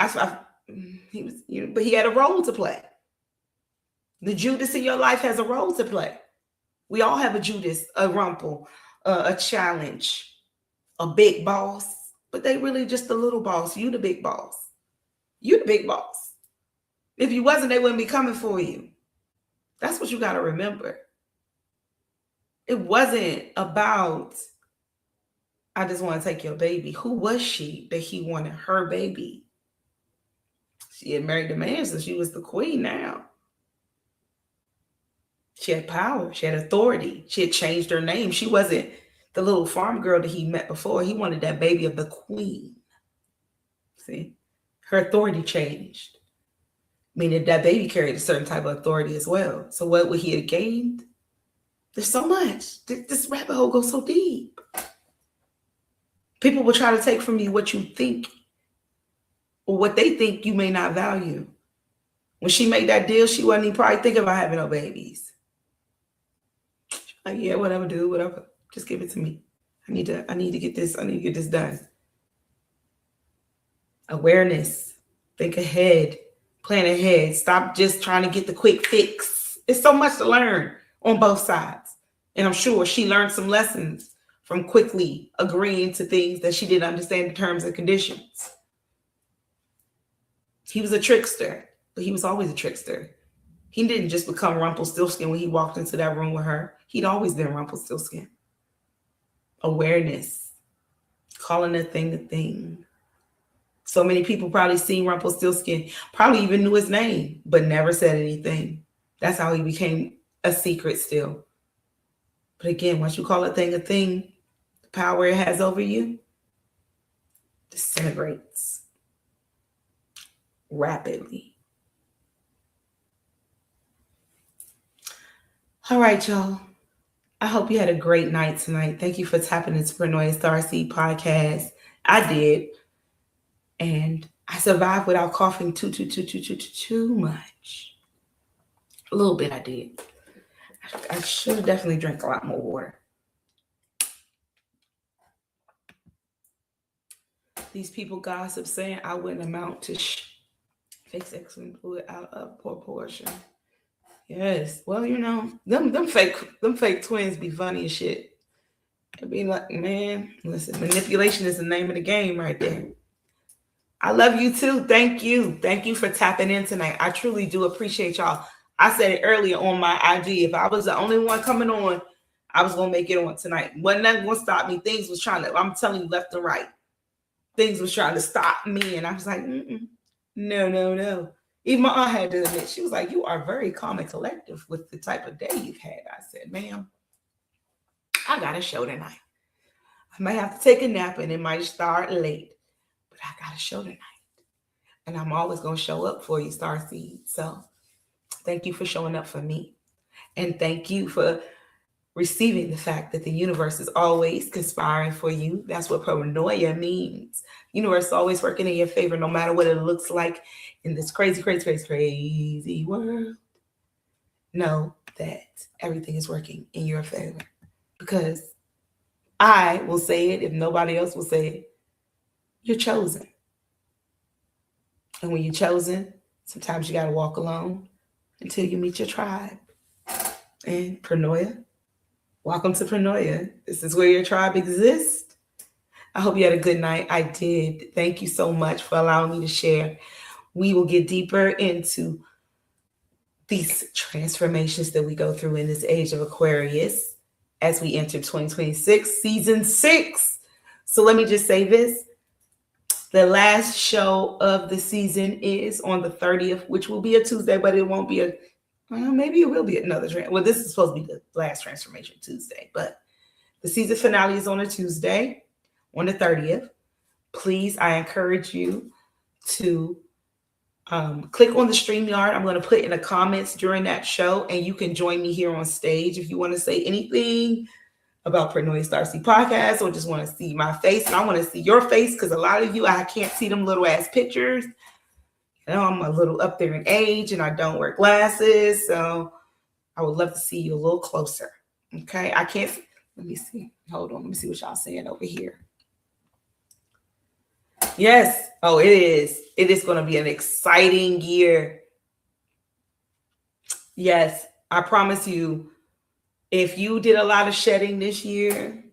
but he had a role to play. The Judas in your life has a role to play. We all have a Judas, a Rumpel, a challenge, a big boss, but they really just the little boss. You the big boss. You the big boss. If you wasn't, they wouldn't be coming for you. That's what you got to remember. It wasn't about, I just want to take your baby. Who was she that he wanted her baby? She had married the man, so she was the queen now. She had power. She had authority. She had changed her name. She wasn't the little farm girl that he met before. He wanted that baby of the queen. See? Her authority changed. Meaning that baby carried a certain type of authority as well. So what would he have gained? There's so much. This rabbit hole goes so deep. People will try to take from you what you think or what they think you may not value. When she made that deal, she wasn't even probably thinking about having no babies. Like, yeah, whatever, dude, whatever. Just give it to me. I need to get this done. Awareness. Think ahead. Plan ahead. Stop just trying to get the quick fix. It's so much to learn on both sides. And I'm sure she learned some lessons from quickly agreeing to things that she didn't understand the terms and conditions. He was a trickster, but he was always a trickster. He didn't just become Rumpelstiltskin when he walked into that room with her. He'd always been Rumpelstiltskin. Awareness. Calling a thing a thing. So many people probably seen Rumpelstiltskin, probably even knew his name, but never said anything. That's how he became a secret still. But again, once you call a thing, the power it has over you disintegrates rapidly. All right, y'all. I hope you had a great night tonight. Thank you for tapping into Paranoia Starseed podcast. I did. And I survived without coughing too much. A little bit I did. I should have definitely drank a lot more water. These people gossip saying I wouldn't amount to fake sex and blew it out of proportion. Yes. Well, you know, them fake twins be funny as shit. It'd be like, man, listen, manipulation is the name of the game right there. I love you too. Thank you. Thank you for tapping in tonight. I truly do appreciate y'all. I said it earlier on my IG. If I was the only one coming on, I was going to make it on tonight. Wasn't nothing going to stop me. Things was trying to, I'm telling you left and right. Things was trying to stop me. And I was like, no. Even my aunt had to admit, she was like, you are very calm and collective with the type of day you've had. I said, ma'am, I got a show tonight. I might have to take a nap and it might start late, but I got a show tonight. And I'm always going to show up for you, Starseed. So thank you for showing up for me. And thank you for receiving the fact that the universe is always conspiring for you. That's what paranoia means. Universe is always working in your favor, no matter what it looks like in this crazy world. Know that everything is working in your favor. Because I will say it, if nobody else will say it, you're chosen. And when you're chosen, sometimes you got to walk alone until you meet your tribe. And paranoia, welcome to Paranoia. This is where your tribe exists. I hope you had a good night. I did. Thank you so much for allowing me to share. We will get deeper into these transformations that we go through in this age of Aquarius as we enter 2026, season 6. So let me just say this. The last show of the season is on the 30th, which will be a Tuesday, but it won't be a Well, maybe it will be another well, this is supposed to be the last Transformation Tuesday, but the season finale is on a Tuesday, on the 30th. Please, I encourage you to click on the StreamYard. I'm going to put in the comments during that show, and you can join me here on stage if you want to say anything about Paranoia Starseed Podcast or just want to see my face. And I want to see your face because a lot of you, I can't see them little ass pictures. You know, I'm a little up there in age and I don't wear glasses. So I would love to see you a little closer. Okay. I can't. Let me see. Hold on. Let me see what y'all saying over here. Yes. Oh, it is. It is going to be an exciting year. Yes. I promise you, if you did a lot of shedding this year,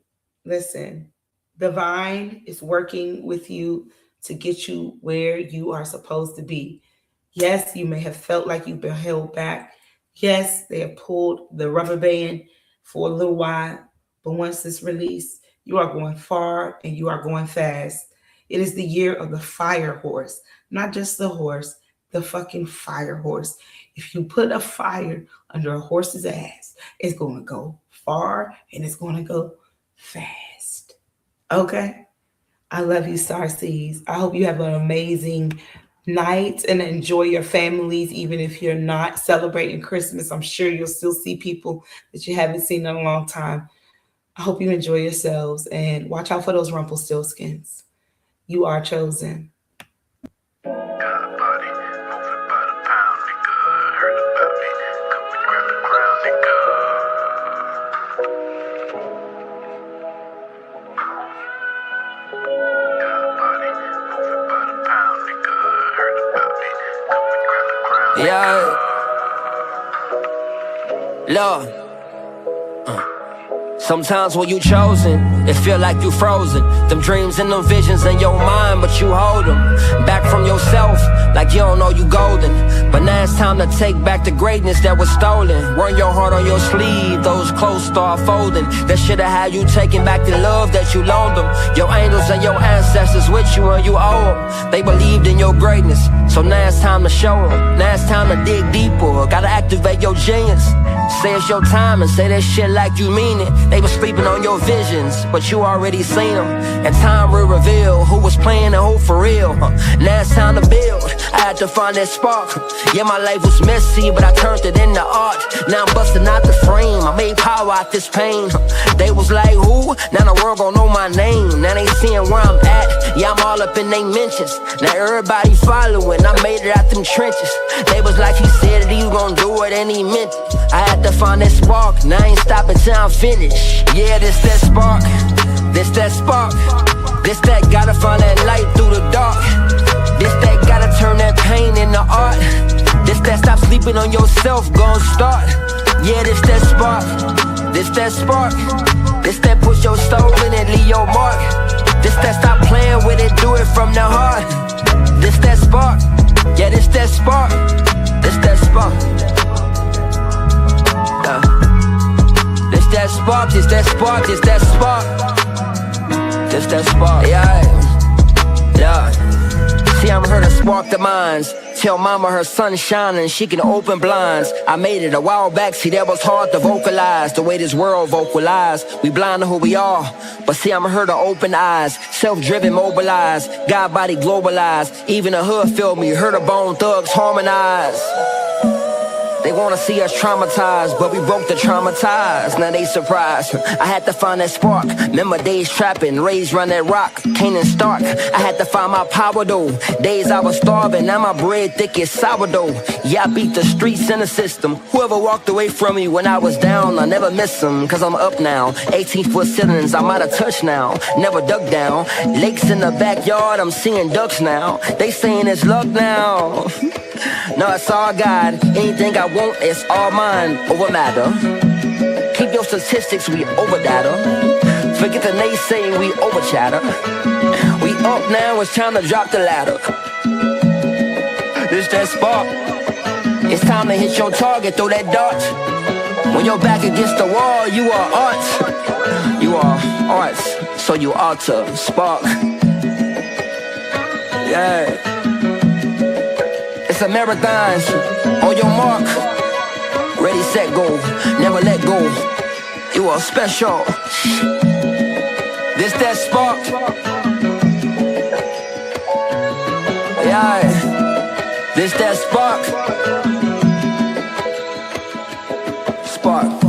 listen, Divine is working with you to get you where you are supposed to be. Yes, you may have felt like you've been held back. Yes, they have pulled the rubber band for a little while, but once it's released, you are going far and you are going fast. It is the year of the fire horse, not just the horse, the fucking fire horse. If you put a fire under a horse's ass, it's going to go far and it's going to go fast. Okay? I love you, Starseeds. I hope you have an amazing night and enjoy your families, even if you're not celebrating Christmas. I'm sure you'll still see people that you haven't seen in a long time. I hope you enjoy yourselves and watch out for those Rumpelstiltskins. You are chosen. Yeah. Lord. Sometimes when you chosen, it feel like you frozen. Them dreams and them visions in your mind, but you hold them back from yourself like you don't know you golden. But now it's time to take back the greatness that was stolen. Wearing your heart on your sleeve, those clothes start folding. That should've had you taking back the love that you loaned them. Your angels and your ancestors with you and you owe them. They believed in your greatness, so now it's time to show them. Now it's time to dig deeper, gotta activate your genius. Say it's your time and say that shit like you mean it. They were sleeping on your visions, but you already seen them. And time will reveal who was playing and who for real. Now it's time to build, I had to find that spark. Yeah, my life was messy, but I turned it into art. Now I'm busting out the frame, I made power out this pain. They was like, who? Now the world gon' know my name. Now they seeing where I'm at, yeah, I'm all up in they mentions. Now everybody following, I made it out them trenches. They was like, he said that he was gon' do it and he meant it. I had to find that spark, now I ain't stopping till I'm finished. Yeah, this that spark, this that spark. This that gotta find that light through the dark. This that gotta turn that pain into art. This that stop sleeping on yourself, gon' start. Yeah, this that spark, this that spark. This that push your soul in and leave your mark. This that stop playing with it, do it from the heart. This that spark, yeah, this that spark. This that spark. This that spark, this that spark, this that spark. This that spark, yeah. See, I'm here to spark the minds. Tell mama her sun shining, she can open blinds. I made it a while back, see that was hard to vocalize. The way this world vocalize, we blind to who we are. But see, I'm here to open eyes. Self-driven, mobilized, God body globalized. Even the hood feel me, heard the bone thugs harmonize. They wanna see us traumatized, but we broke the traumatized. Now they surprised. I had to find that spark. Remember days trapping, raised round that rock, Canaan Stark. I had to find my power though. Days I was starving, now my bread thick as sourdough. Yeah, I beat the streets and the system. Whoever walked away from me when I was down, I never miss them, cause I'm up now. 18-foot ceilings, I'm out of touch now. Never dug down. Lakes in the backyard, I'm seeing ducks now. They saying it's luck now. No, it's all God. Anything I want, it's all mine. Over matter. Keep your statistics, we over data. Forget the naysaying, we over chatter. We up now, it's time to drop the ladder. This that spark. It's time to hit your target, throw that dart. When you're back against the wall, you are art. You are arts, so you ought to spark. Yeah. It's a marathon, on your mark, let go, never let go. You are special. This that spark. Yeah, this that spark. Spark.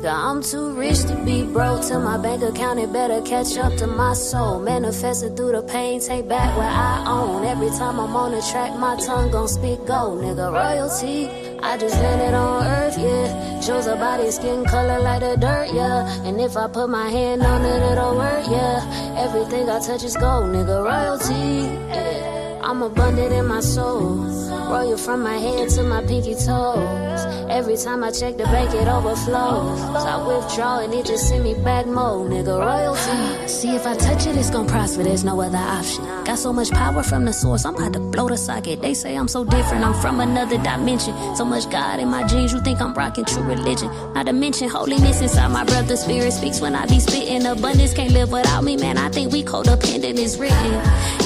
I'm too rich to be broke. Till my bank account, it better catch up to my soul. Manifested through the pain, take back what I own. Every time I'm on the track, my tongue gon' speak gold. Nigga, royalty, I just landed on earth, yeah. Chose a body, skin color like the dirt, yeah. And if I put my hand on it, it'll work, yeah. Everything I touch is gold, nigga, royalty, yeah. I'm abundant in my soul. Royal from my head to my pinky toes. Every time I check the bank, it overflows. So I withdraw and it just send me back more, nigga, royalty. See, if I touch it, it's gon' prosper, there's no other option. Got so much power from the source, I'm about to blow the socket. They say I'm so different, I'm from another dimension. So much God in my genes, you think I'm rocking true religion. Not to mention holiness inside my breath, the spirit speaks when I be spitting. Abundance can't live without me, man, I think we codependent, it's written.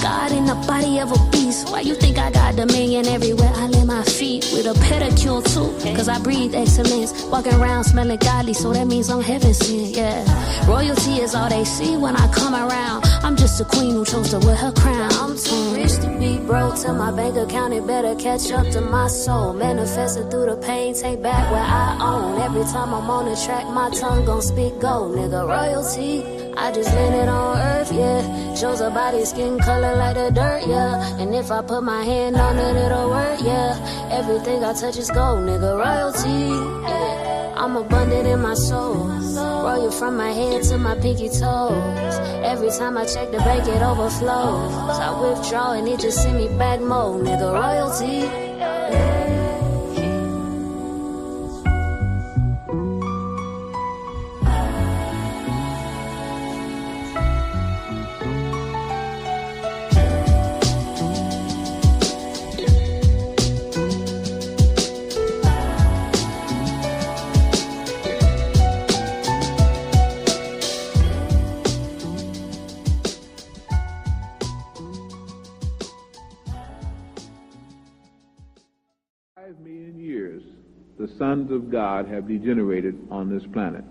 God in the body of a beast, why you think I got dominion everywhere I lay my feet? With a pedicure too, cause I breathe excellence. Walking around smelling godly, so that means I'm heaven sent, yeah. Royalty is all they see when I come around. I'm just a queen who chose to wear her crown. I'm too rich to be broke. Till my bank account, it better catch up to my soul. Manifested through the pain, take back what I own. Every time I'm on the track, my tongue gon' speak gold, nigga, royalty. I just landed on earth, yeah. Chose a body, skin color like the dirt, yeah. And if I put my hand on it, it'll work, yeah. Everything I touch is gold, nigga, royalty, yeah. I'm abundant in my soul. Royal from my head to my pinky toes. Every time I check the bank, it overflows. So I withdraw and it just send me back more, nigga, royalty, yeah. The sons of God have degenerated on this planet.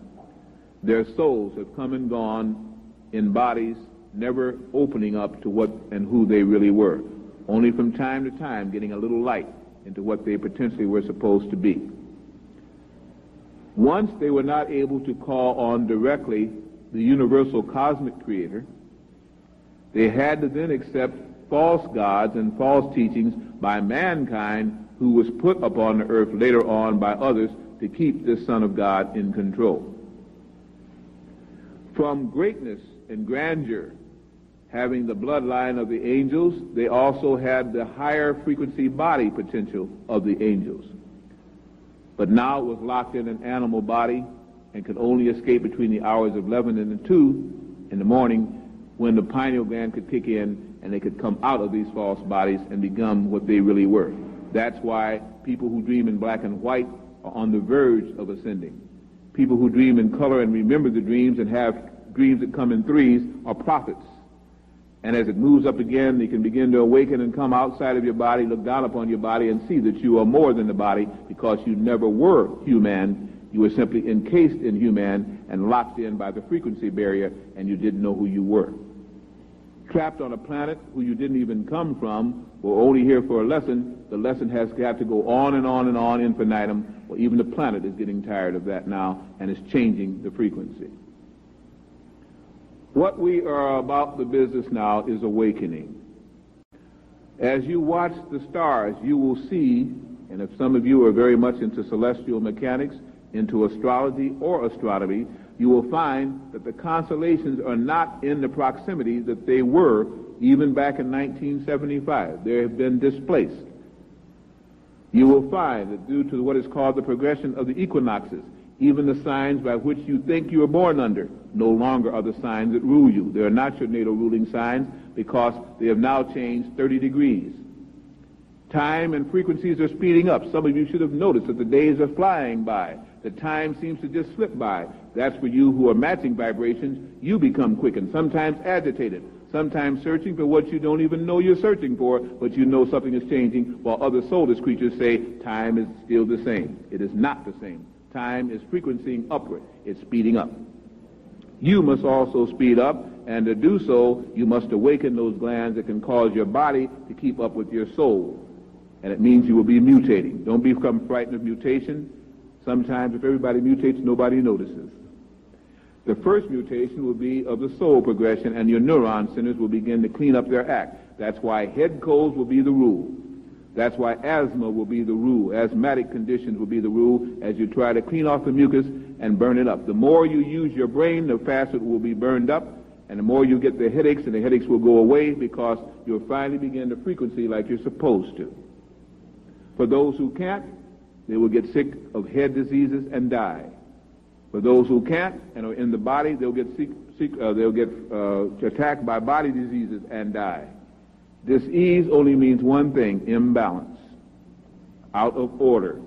Their souls have come and gone in bodies never opening up to what and who they really were, only from time to time getting a little light into what they potentially were supposed to be. Once they were not able to call on directly the universal cosmic creator, they had to then accept false gods and false teachings by mankind who was put upon the earth later on by others to keep this Son of God in control. From greatness and grandeur, having the bloodline of the angels, they also had the higher frequency body potential of the angels. But now it was locked in an animal body and could only escape between the hours of 11 and 2 in the morning, when the pineal gland could kick in and they could come out of these false bodies and become what they really were. That's why people who dream in black and white are on the verge of ascending. People who dream in color and remember the dreams and have dreams that come in threes are prophets. And as it moves up again, they can begin to awaken and come outside of your body, look down upon your body, and see that you are more than the body, because you never were human. You were simply encased in human and locked in by the frequency barrier, and you didn't know who you were. Trapped on a planet who you didn't even come from, or only here for a lesson, the lesson has got to go on and on and on infinitum. Well, even the planet is getting tired of that now and is changing the frequency. What we are about the business now is awakening. As you watch the stars, you will see, and if some of you are very much into celestial mechanics, into astrology or astronomy, you will find that the constellations are not in the proximity that they were even back in 1975. They have been displaced. You will find that due to what is called the progression of the equinoxes, even the signs by which you think you were born under no longer are the signs that rule you. They are not your natal ruling signs because they have now changed 30 degrees. Time and frequencies are speeding up. Some of you should have noticed that the days are flying by. The time seems to just slip by. That's for you who are matching vibrations. You become quickened, sometimes agitated, sometimes searching for what you don't even know you're searching for, but you know something is changing, while other soulless creatures say time is still the same. It is not the same. Time is frequencing upward. It's speeding up. You must also speed up, and to do so, you must awaken those glands that can cause your body to keep up with your soul. And it means you will be mutating. Don't become frightened of mutation. Sometimes if everybody mutates, nobody notices. The first mutation will be of the soul progression, and your neuron centers will begin to clean up their act. That's why head colds will be the rule. That's why asthma will be the rule. Asthmatic conditions will be the rule as you try to clean off the mucus and burn it up. The more you use your brain, the faster it will be burned up, and the more you get the headaches, and the headaches will go away because you'll finally begin to frequency like you're supposed to. For those who can't, they will get sick of head diseases and die. For those who can't and are in the body, they'll get attacked by body diseases and die. Disease only means one thing: imbalance, out of order.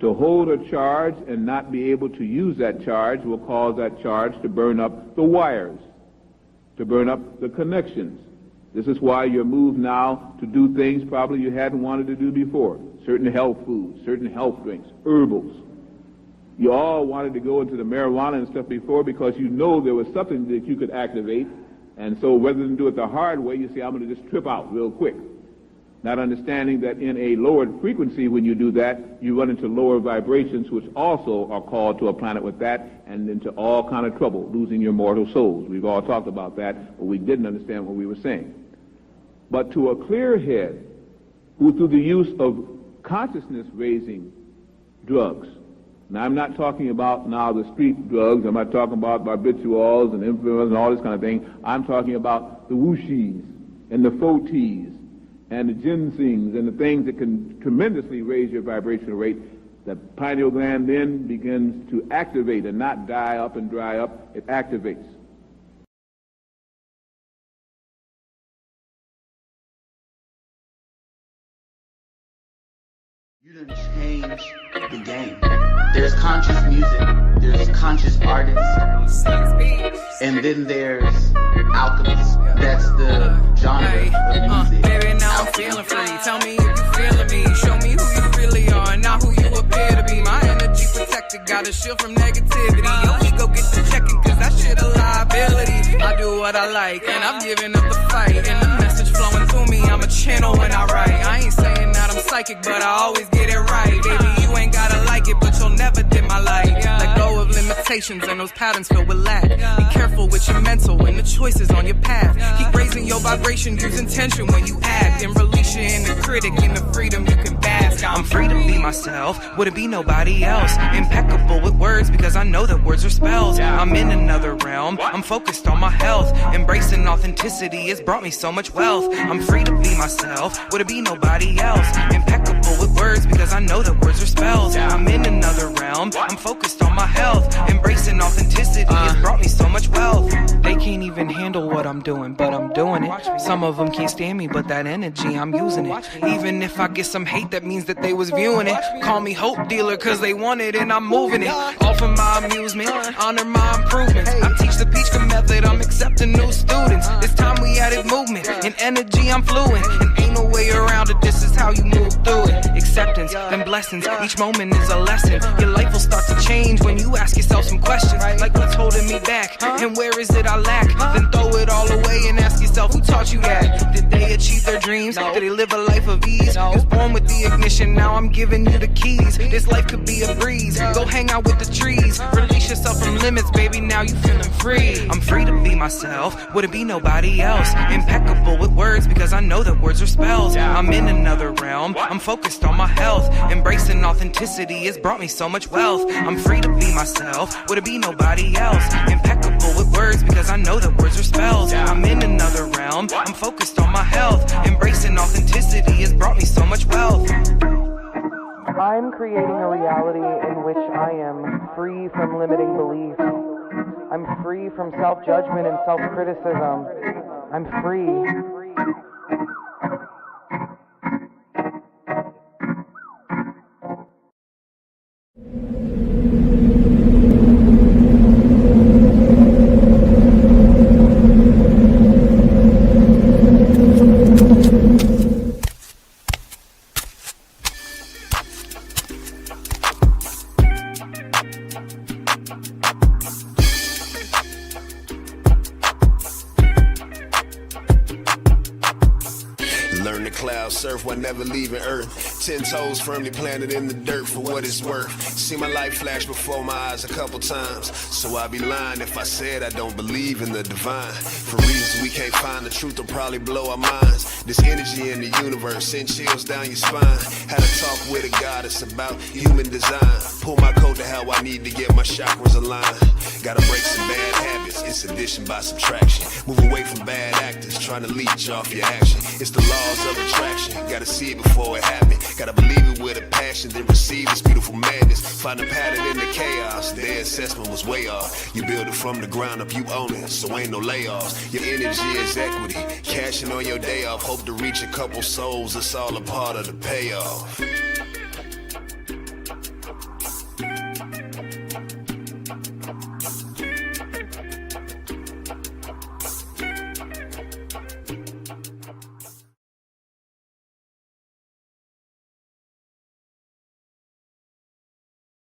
To hold a charge and not be able to use that charge will cause that charge to burn up the wires, to burn up the connections. This is why you're moved now to do things probably you hadn't wanted to do before. Certain health foods, certain health drinks, herbals. You all wanted to go into the marijuana and stuff before because you know there was something that you could activate. And so rather than do it the hard way, you say, I'm going to just trip out real quick. Not understanding that in a lowered frequency, when you do that, you run into lower vibrations, which also are called to a planet with that, and into all kind of trouble, losing your mortal souls. We've all talked about that, but we didn't understand what we were saying. But to a clear head, who through the use of consciousness-raising drugs, now I'm not talking about now the street drugs, I'm not talking about barbiturates and influence and all this kind of thing. I'm talking about the wushis and the fotis and the ginsengs and the things that can tremendously raise your vibrational rate. The pineal gland then begins to activate and not die up and dry up. It activates. You done changed the game. There's conscious music, there's conscious artists, and then there's alchemists. That's the genre of music. Baby, now I'm feeling free. Tell me if you feeling me. Show me who you really are, not who you appear to be. My energy protected, got a shield from negativity. Your ego get the checking, cause that shit a liability. I do what I like, and I'm giving up the fight. And the message flowing through me, I'm a channel when I write. I ain't saying that I'm psychic, but I always get it right. Baby, you ain't gotta like it, but you'll never dim my light. Let go of limitations and those patterns filled with lack. Be careful with your mental and the choices on your path. Keep raising your vibration, use intention when you act, and release your inner critic in the freedom you can bask. I'm free to be myself, wouldn't be nobody else. Impeccable with words because I know that words are spells. I'm in another realm, I'm focused on my health. Embracing authenticity has brought me so much wealth. I'm free to be myself, wouldn't be nobody else. Impeccable with words because I know that words are spells. I'm in another realm, I'm focused on my health. Embracing authenticity has brought me so much wealth. They can't even handle what I'm doing, but I'm doing it. Some of them can't stand me, but that energy, I'm using it. Even if I get some hate, that means that they was viewing it. Call me hope dealer, cause they want it and I'm moving it. All for my amusement, honor my improvements. I teach the Peachka method, I'm accepting new students. This time we added movement, and energy I'm fluent. And ain't no way around it, this is how you move through it. Acceptance, then blessings, each moment is a lesson. Your life will start to change when you ask yourself some questions. Like what's holding me back, and where is it I lack? Then throw it all away and ask yourself, who taught you that? Did they achieve their dreams? Did they live a life of ease? You was born with the ignition, now I'm giving you the keys. This life could be a breeze, go hang out with the trees. Release yourself from limits, baby, now you feeling free. I'm free to be myself, wouldn't be nobody else. Impeccable with words because I know that words are spells. I'm in another realm, I'm focused on my health. Embracing authenticity has brought me so much wealth. I'm free to be myself, wouldn't be nobody else. Impeccable with words because I know that words are spells. I'm in another realm, I'm focused on my health. Embracing authenticity has brought me so much wealth. I'm creating a reality in which I am free from limiting beliefs. I'm free from self-judgment and self-criticism. I'm free. Surf while never leaving Earth. 10 toes firmly planted in the dirt for what it's worth. See my life flash before my eyes a couple times, so I'd be lying if I said I don't believe in the divine. For reasons we can't find, the truth will probably blow our minds. This energy in the universe send chills down your spine. Had a talk with a goddess about human design. Pull my coat to how I need to get my chakras aligned. Gotta break some bad habits, it's addition by subtraction. Move away from bad actors, trying to leech off your action. It's the laws of attraction, gotta see it before it happens. Gotta believe it with a passion, then receive this beautiful madness. Find a pattern in the chaos, their assessment was way off. You build it from the ground up, you own it, so ain't no layoffs. Your energy is equity, cashing on your day off. Hope to reach a couple souls, it's all a part of the payoff.